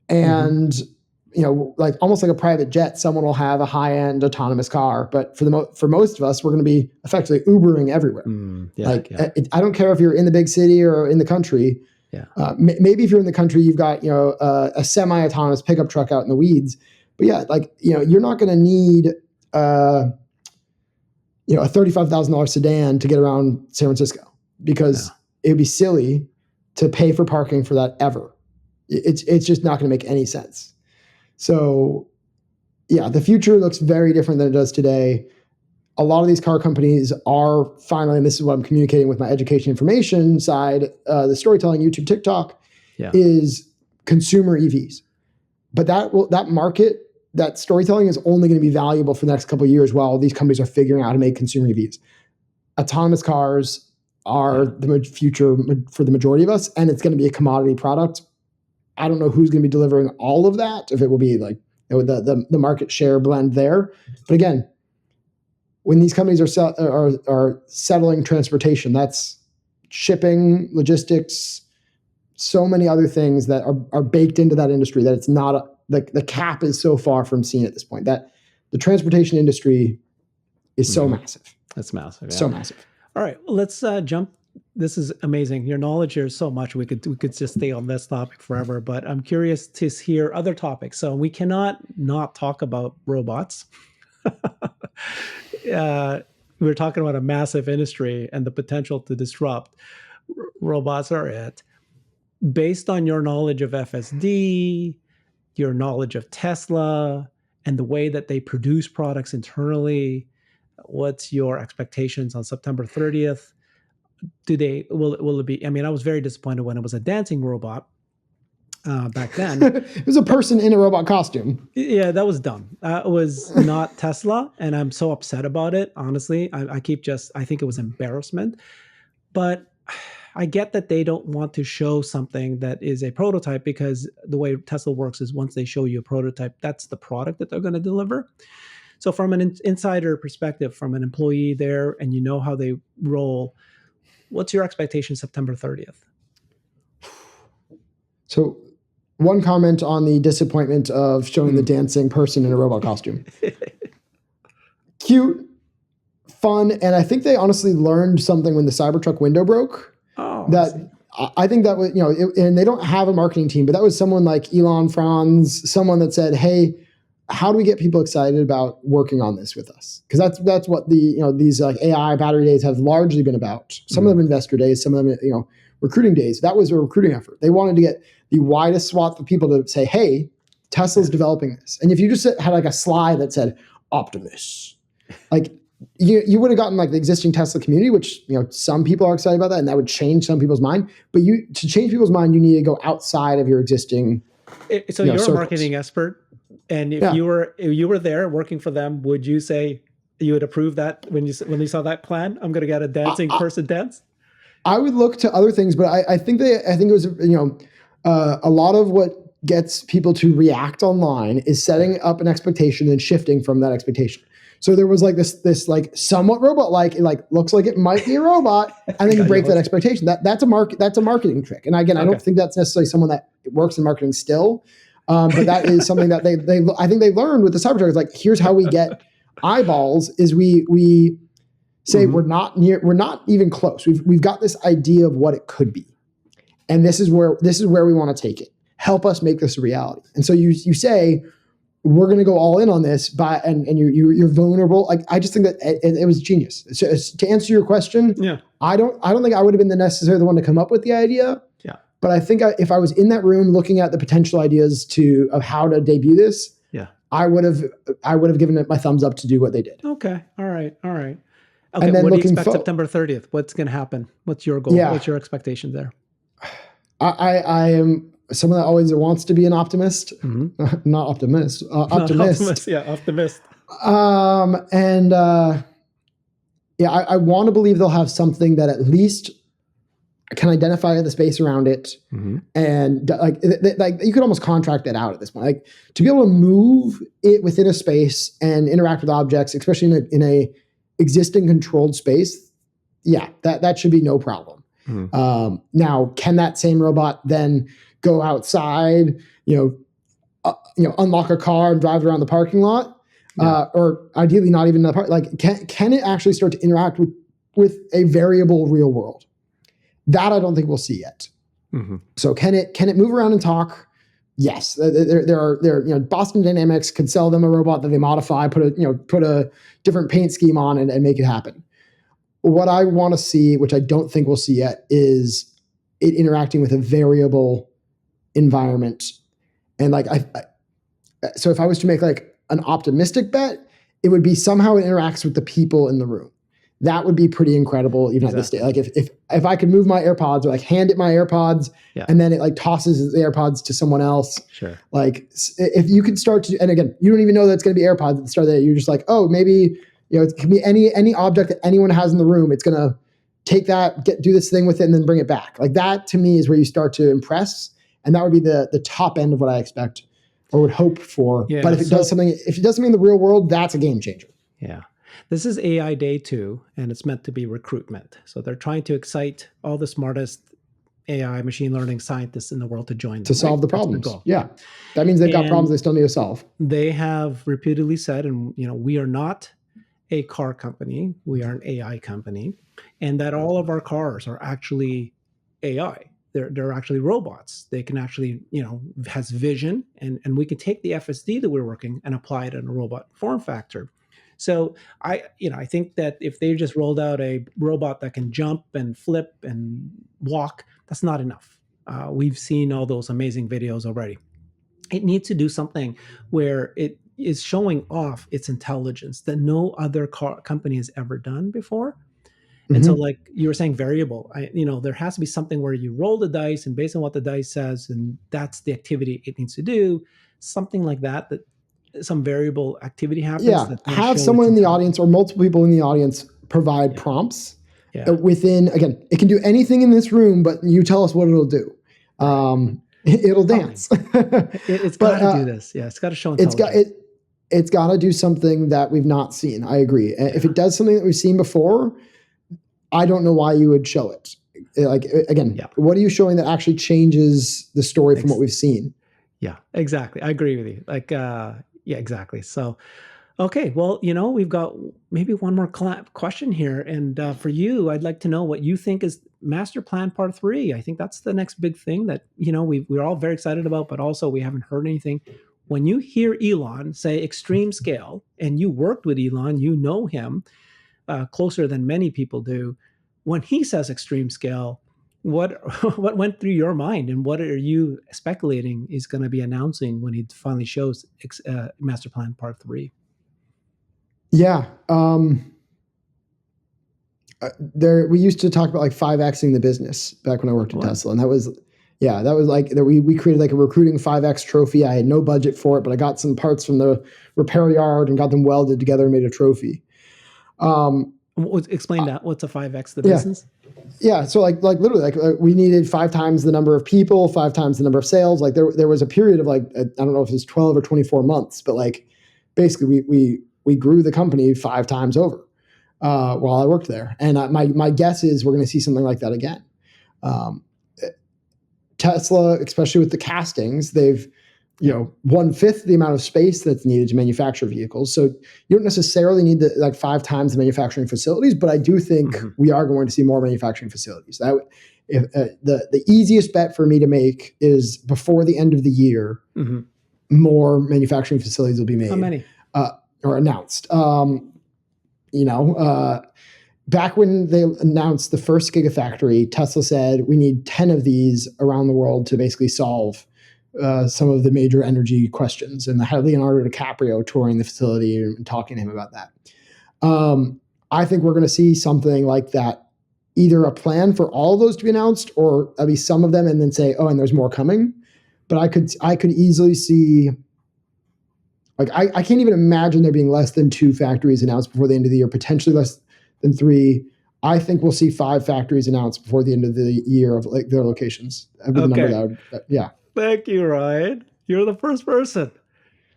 and like almost like a private jet. Someone will have a high-end autonomous car, but for most of us, we're going to be effectively Ubering everywhere. I don't care if you're in the big city or in the country. Maybe if you're in the country, you've got a semi-autonomous pickup truck out in the weeds. But you're not going to need a $35,000 sedan to get around San Francisco, because it would be silly to pay for parking for that ever. It's just not going to make any sense. So, the future looks very different than it does today. A lot of these car companies are finally, and this is what I'm communicating with my education information side, the storytelling, YouTube, TikTok, is consumer EVs. But that market, that storytelling is only going to be valuable for the next couple of years while these companies are figuring out how to make consumer EVs. Autonomous cars are the future for the majority of us, and it's going to be a commodity product. I don't know who's going to be delivering all of that, if it will be like the market share blend there. But again, when these companies are settling transportation, that's shipping, logistics, so many other things that are baked into that industry that it's not the cap is so far from seen at this point, that the transportation industry is so massive. That's massive. Yeah. So massive. All right, let's jump. This is amazing. Your knowledge here is so much. We could just stay on this topic forever, but I'm curious to hear other topics. So we cannot not talk about robots. We're talking about a massive industry and the potential to disrupt. Robots are it. Based on your knowledge of FSD, your knowledge of Tesla, and the way that they produce products internally, what's your expectations on September 30th? Will it be? I mean, I was very disappointed when it was a dancing robot back then. It was a person in a robot costume. Yeah, that was dumb. It was not Tesla, and I'm so upset about it. Honestly, I think it was embarrassment. But I get that they don't want to show something that is a prototype, because the way Tesla works is once they show you a prototype, that's the product that they're going to deliver. So from an insider perspective, from an employee there, and how they roll, what's your expectation September 30th? So One comment on the disappointment of showing the dancing person in a robot costume. Cute, fun, and I think they honestly learned something when the Cybertruck window broke. Oh, that I think that was, and they don't have a marketing team, but that was someone like Elon Franz, someone that said, "Hey, how do we get people excited about working on this with us?" Because that's what these like AI battery days have largely been about. Some of them investor days, some of them recruiting days. That was a recruiting effort. They wanted to get the widest swath of people to say, "Hey, Tesla's developing this." And if you just had like a slide that said Optimus, like you would have gotten like the existing Tesla community, which some people are excited about that, and that would change some people's mind. But to change people's mind, you need to go outside of your existing. So you're circles. a marketing expert, and if you were there working for them, would you say you would approve that when you saw that plan? I'm going to get a dancing person dance. I would look to other things, but I think it was a lot of what gets people to react online is setting up an expectation and shifting from that expectation. So there was like this like somewhat robot-like, it like looks like it might be a robot, and then you break that expectation. That's a marketing trick. And again, I don't think that's necessarily someone that works in marketing still, but that is something that I think they learned with the Cybertruck. Is like, here's how we get eyeballs: is we say we're not even close. We've got this idea of what it could be, and this is where we want to take it. Help us make this a reality. And so you say, we're going to go all in on this, and you're vulnerable. Like, I just think that it was genius. So, to answer your question, I don't think I would have been necessarily the one to come up with the idea. Yeah. But I think if I was in that room looking at the potential ideas of how to debut this, I would have given it my thumbs up to do what they did. Okay. All right. Okay. And then what do you expect September 30th? What's going to happen? What's your goal? Yeah. What's your expectation there? I am someone that always wants to be an optimist, not optimist, optimist. Yeah, optimist. I want to believe they'll have something that at least can identify the space around it, and like you could almost contract that out at this point. Like, to be able to move it within a space and interact with objects, especially in a existing controlled space, that should be no problem. Now, can that same robot then go outside, unlock a car and drive around the parking lot, or ideally not even in the park? Like, can it actually start to interact with a variable real world? That I don't think we'll see yet. So can it move around and talk? Yes, there are Boston Dynamics could sell them a robot that they modify, put a different paint scheme on and make it happen. What I want to see, which I don't think we'll see yet, is it interacting with a variable environment. And like so if I was to make like an optimistic bet, it would be somehow it interacts with the people in the room. That would be pretty incredible, even at this stage. Like if I could move my AirPods, or like hand it my AirPods, and then it like tosses the AirPods to someone else. Sure. Like, if you could start to, and again, you don't even know that it's going to be AirPods at the start of the day. You're just like, oh, maybe it can be any object that anyone has in the room. It's going to take that, do this thing with it, and then bring it back. Like, that to me is where you start to impress, and that would be the top end of what I expect or would hope for. Yeah, but if it does something in the real world, that's a game changer. Yeah. This is AI Day 2, and it's meant to be recruitment. So they're trying to excite all the smartest AI machine learning scientists in the world to join them, to solve the problems. Yeah. That means they've got problems they still need to solve. They have repeatedly said, and we are not a car company, we are an AI company, and that all of our cars are actually AI. They're actually robots. They can actually, has vision, and we can take the FSD that we're working and apply it in a robot form factor. So I think that if they just rolled out a robot that can jump and flip and walk, that's not enough. We've seen all those amazing videos already. It needs to do something where it is showing off its intelligence that no other car company has ever done before. And so, like you were saying, variable, there has to be something where you roll the dice, and based on what the dice says, and that's the activity it needs to do, something like that some variable activity happens. Yeah, have someone in the audience or multiple people in the audience provide prompts within, again, it can do anything in this room, but you tell us what it'll do. It'll dance. It's got to do this. Yeah, it's got to show intelligence. It's got to do something that we've not seen. I agree. If it does something that we've seen before, I don't know why you would show it. Like, again, what are you showing that actually changes the story from what we've seen? Yeah, exactly. I agree with you. Like, yeah, exactly. So, okay, well, we've got maybe one more question here, and for you, I'd like to know what you think is Master Plan Part 3. I think that's the next big thing that we're all very excited about, but also we haven't heard anything. When you hear Elon say extreme scale, and you worked with Elon, you know him closer than many people do. When he says extreme scale, what what went through your mind, and what are you speculating is going to be announcing when he finally shows Master Plan Part 3? Yeah. There we used to talk about like 5xing the business back when I worked at Tesla, and that was like that we created like a recruiting 5x trophy. I had no budget for it, but I got some parts from the repair yard and got them welded together and made a trophy. Explain that. What's a 5x the business? Yeah, so like literally like we needed 5 times the number of people, 5 times the number of sales. Like there was a period of like I don't know if it was 12 or 24 months, but like basically we grew the company 5 times over while I worked there. And my guess is we're going to see something like that again. Tesla, especially with the castings, they've 1/5 the amount of space that's needed to manufacture vehicles. So you don't necessarily need like 5 times the manufacturing facilities, but I do think we are going to see more manufacturing facilities. The easiest bet for me to make is before the end of the year, more manufacturing facilities will be made. How many? Or announced. Back when they announced the first Gigafactory, Tesla said we need 10 of these around the world to basically solve some of the major energy questions. And I had Leonardo DiCaprio touring the facility and talking to him about that. I think we're going to see something like that, either a plan for all of those to be announced, or at least some of them, and then say, oh, and there's more coming. But I could easily see, like, I can't even imagine there being less than 2 factories announced before the end of the year, potentially less than 3. I think we'll see 5 factories announced before the end of the year of like their locations. Yeah. Thank you, Ryan. You're the first person.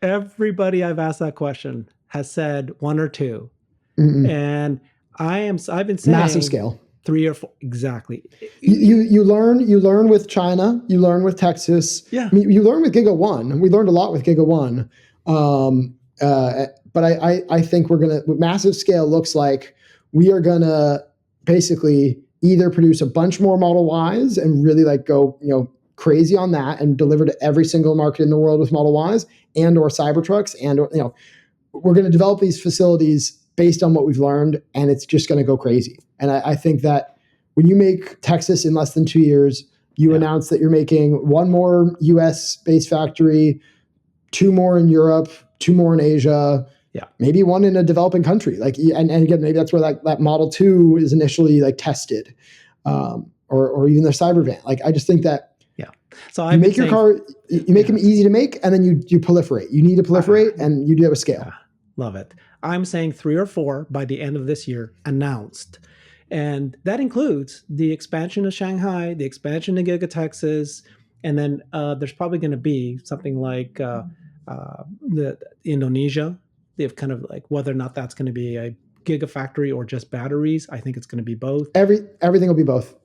Everybody I've asked that question has said 1 or 2. And I've been saying massive scale. 3 or 4. Exactly. You learn with China, you learn with Texas. Yeah. I mean, you learn with Giga 1. We learned a lot with Giga 1. But I think we're gonna, what massive scale looks like, we are gonna basically either produce a bunch more Model Ys and really like go crazy on that and deliver to every single market in the world with Model Ys and or Cybertrucks, and we're going to develop these facilities based on what we've learned, and it's just going to go crazy. And I think that when you make Texas in less than 2 years, you announce that you're making 1 more US based factory, 2 more in Europe, 2 more in Asia, maybe 1 in a developing country. Like, and again, maybe that's where that Model 2 is initially like tested, or even the Cybervan. Like, I just think that so you make your car, you make them easy to make, and then you proliferate. You need to proliferate, and you do have a scale. Love it. I'm saying 3 or 4 by the end of this year announced. And that includes the expansion of Shanghai, the expansion to Giga Texas, and then there's probably going to be something like the Indonesia. They've kind of like whether or not that's going to be a gigafactory or just batteries. I think it's going to be both. Everything will be both.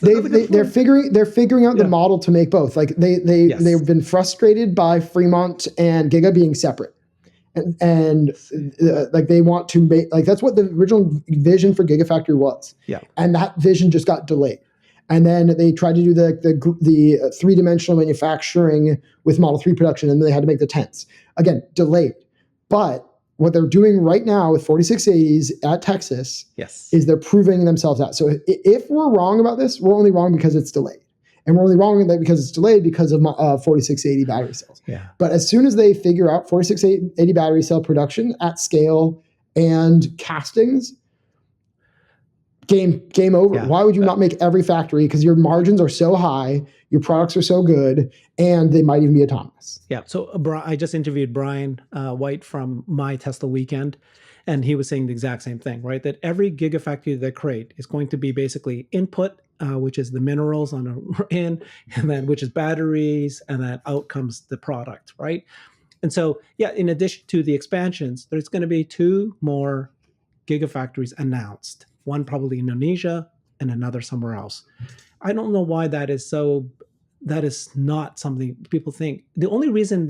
They're figuring out the model to make both. Like they've been frustrated by Fremont and Giga being separate, and like they want to make, like, that's what the original vision for Gigafactory was. And that vision just got delayed. And then they tried to do the 3-dimensional manufacturing with Model 3 production, and then they had to make the tents. Again, delayed. But what they're doing right now with 4680s at Texas is they're proving themselves out. So if we're wrong about this, we're only wrong because it's delayed. And we're only wrong because it's delayed because of 4680 battery cells. But as soon as they figure out 4680 battery cell production at scale and castings, game over. Why would you not make every factory? Because your margins are so high, your products are so good, and they might even be autonomous. So I just interviewed Brian White from My Tesla Weekend, and he was saying the exact same thing, right? That every gigafactory they create is going to be basically input, which is the minerals and then which is batteries, and then out comes the product, right? And so, in addition to the expansions, there's going to be 2 more gigafactories announced. 1 probably in Indonesia and another somewhere else. I don't know why that is so that is not something people think. The only reason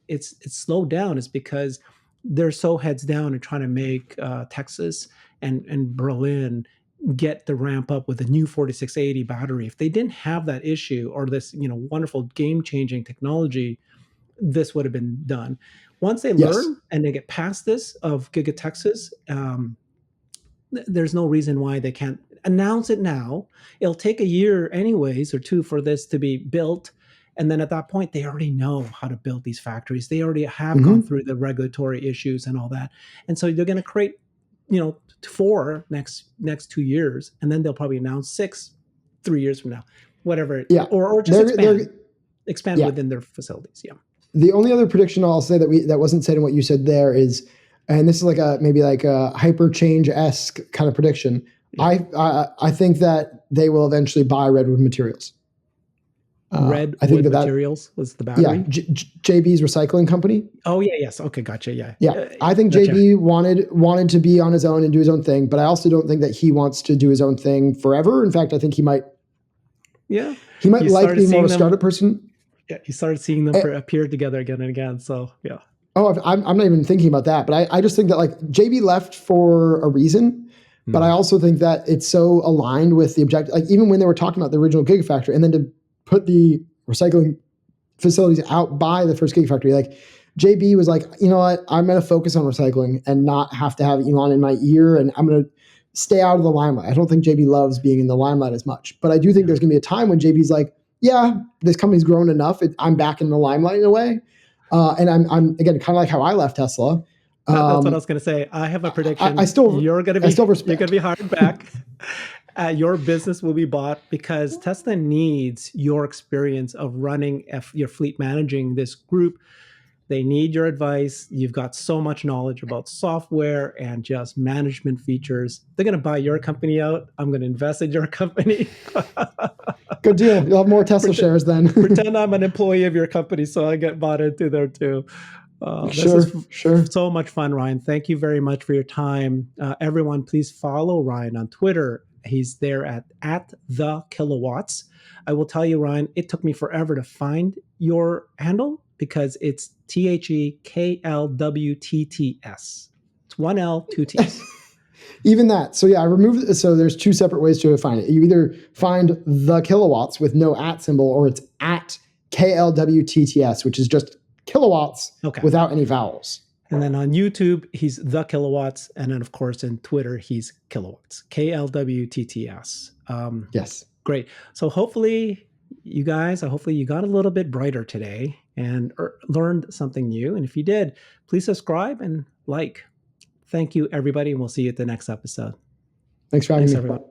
it's slowed down is because they're so heads down and trying to make Texas and Berlin get the ramp up with a new 4680 battery. If they didn't have that issue or this, wonderful game-changing technology, this would have been done. Once they learn and they get past this of Giga Texas, there's no reason why they can't announce it now. It'll take a year anyways or two for this to be built. And then at that point, they already know how to build these factories. They already have gone through the regulatory issues and all that. And so they're going to create, 4 next 2 years. And then they'll probably announce 6, 3 years from now, whatever. Yeah. Or just expand within their facilities. Yeah. The only other prediction I'll say that wasn't said in what you said there is, and this is maybe like a hyper change-esque kind of prediction. Yeah. I think that they will eventually buy Redwood Materials. Redwood Materials was the battery? Yeah, JB's recycling company. Oh, yeah, yes. Okay, gotcha, yeah. Yeah, I think JB wanted to be on his own and do his own thing, but I also don't think that he wants to do his own thing forever. In fact, I think he might like being more of a startup person. Yeah, you started seeing them appear together again and again, so yeah. Oh, I'm not even thinking about that, but I just think that JB left for a reason, but I also think that it's so aligned with the objective. Even when they were talking about the original Gigafactory and then to put the recycling facilities out by the first Gigafactory, JB was like, you know what, I'm going to focus on recycling and not have to have Elon in my ear, and I'm going to stay out of the limelight. I don't think JB loves being in the limelight as much, but I do think there's going to be a time when JB's like, yeah, this company's grown enough. I'm back in the limelight in a way. And I'm again, kind of like how I left Tesla. That's what I was going to say. I have a prediction. You're going to be hired back. Your business will be bought because Tesla needs your experience of running your fleet, managing this group. They need your advice. You've got so much knowledge about software and just management features. They're going to buy your company out. I'm going to invest in your company. Good deal. You'll have more Tesla shares then. Pretend I'm an employee of your company so I get bought into there too. Sure. So much fun, Ryan. Thank you very much for your time. Everyone, please follow Ryan on Twitter. He's there at The Kilowatts. I will tell you, Ryan, it took me forever to find your handle because it's TheKLWTTS. It's 1 L, 2 T's. Even that. So yeah, I removed it. So there's 2 separate ways to find it. You either find The Kilowatts with no @ symbol, or it's at KLWTTS, which is just kilowatts without any vowels. And then on YouTube, he's The Kilowatts. And then, of course, in Twitter, he's Kilowatts, KLWTTS. Yes. Great. So hopefully you got a little bit brighter today and learned something new. And if you did, please subscribe and like. Thank you, everybody. And we'll see you at the next episode. Thanks for having me. Everyone.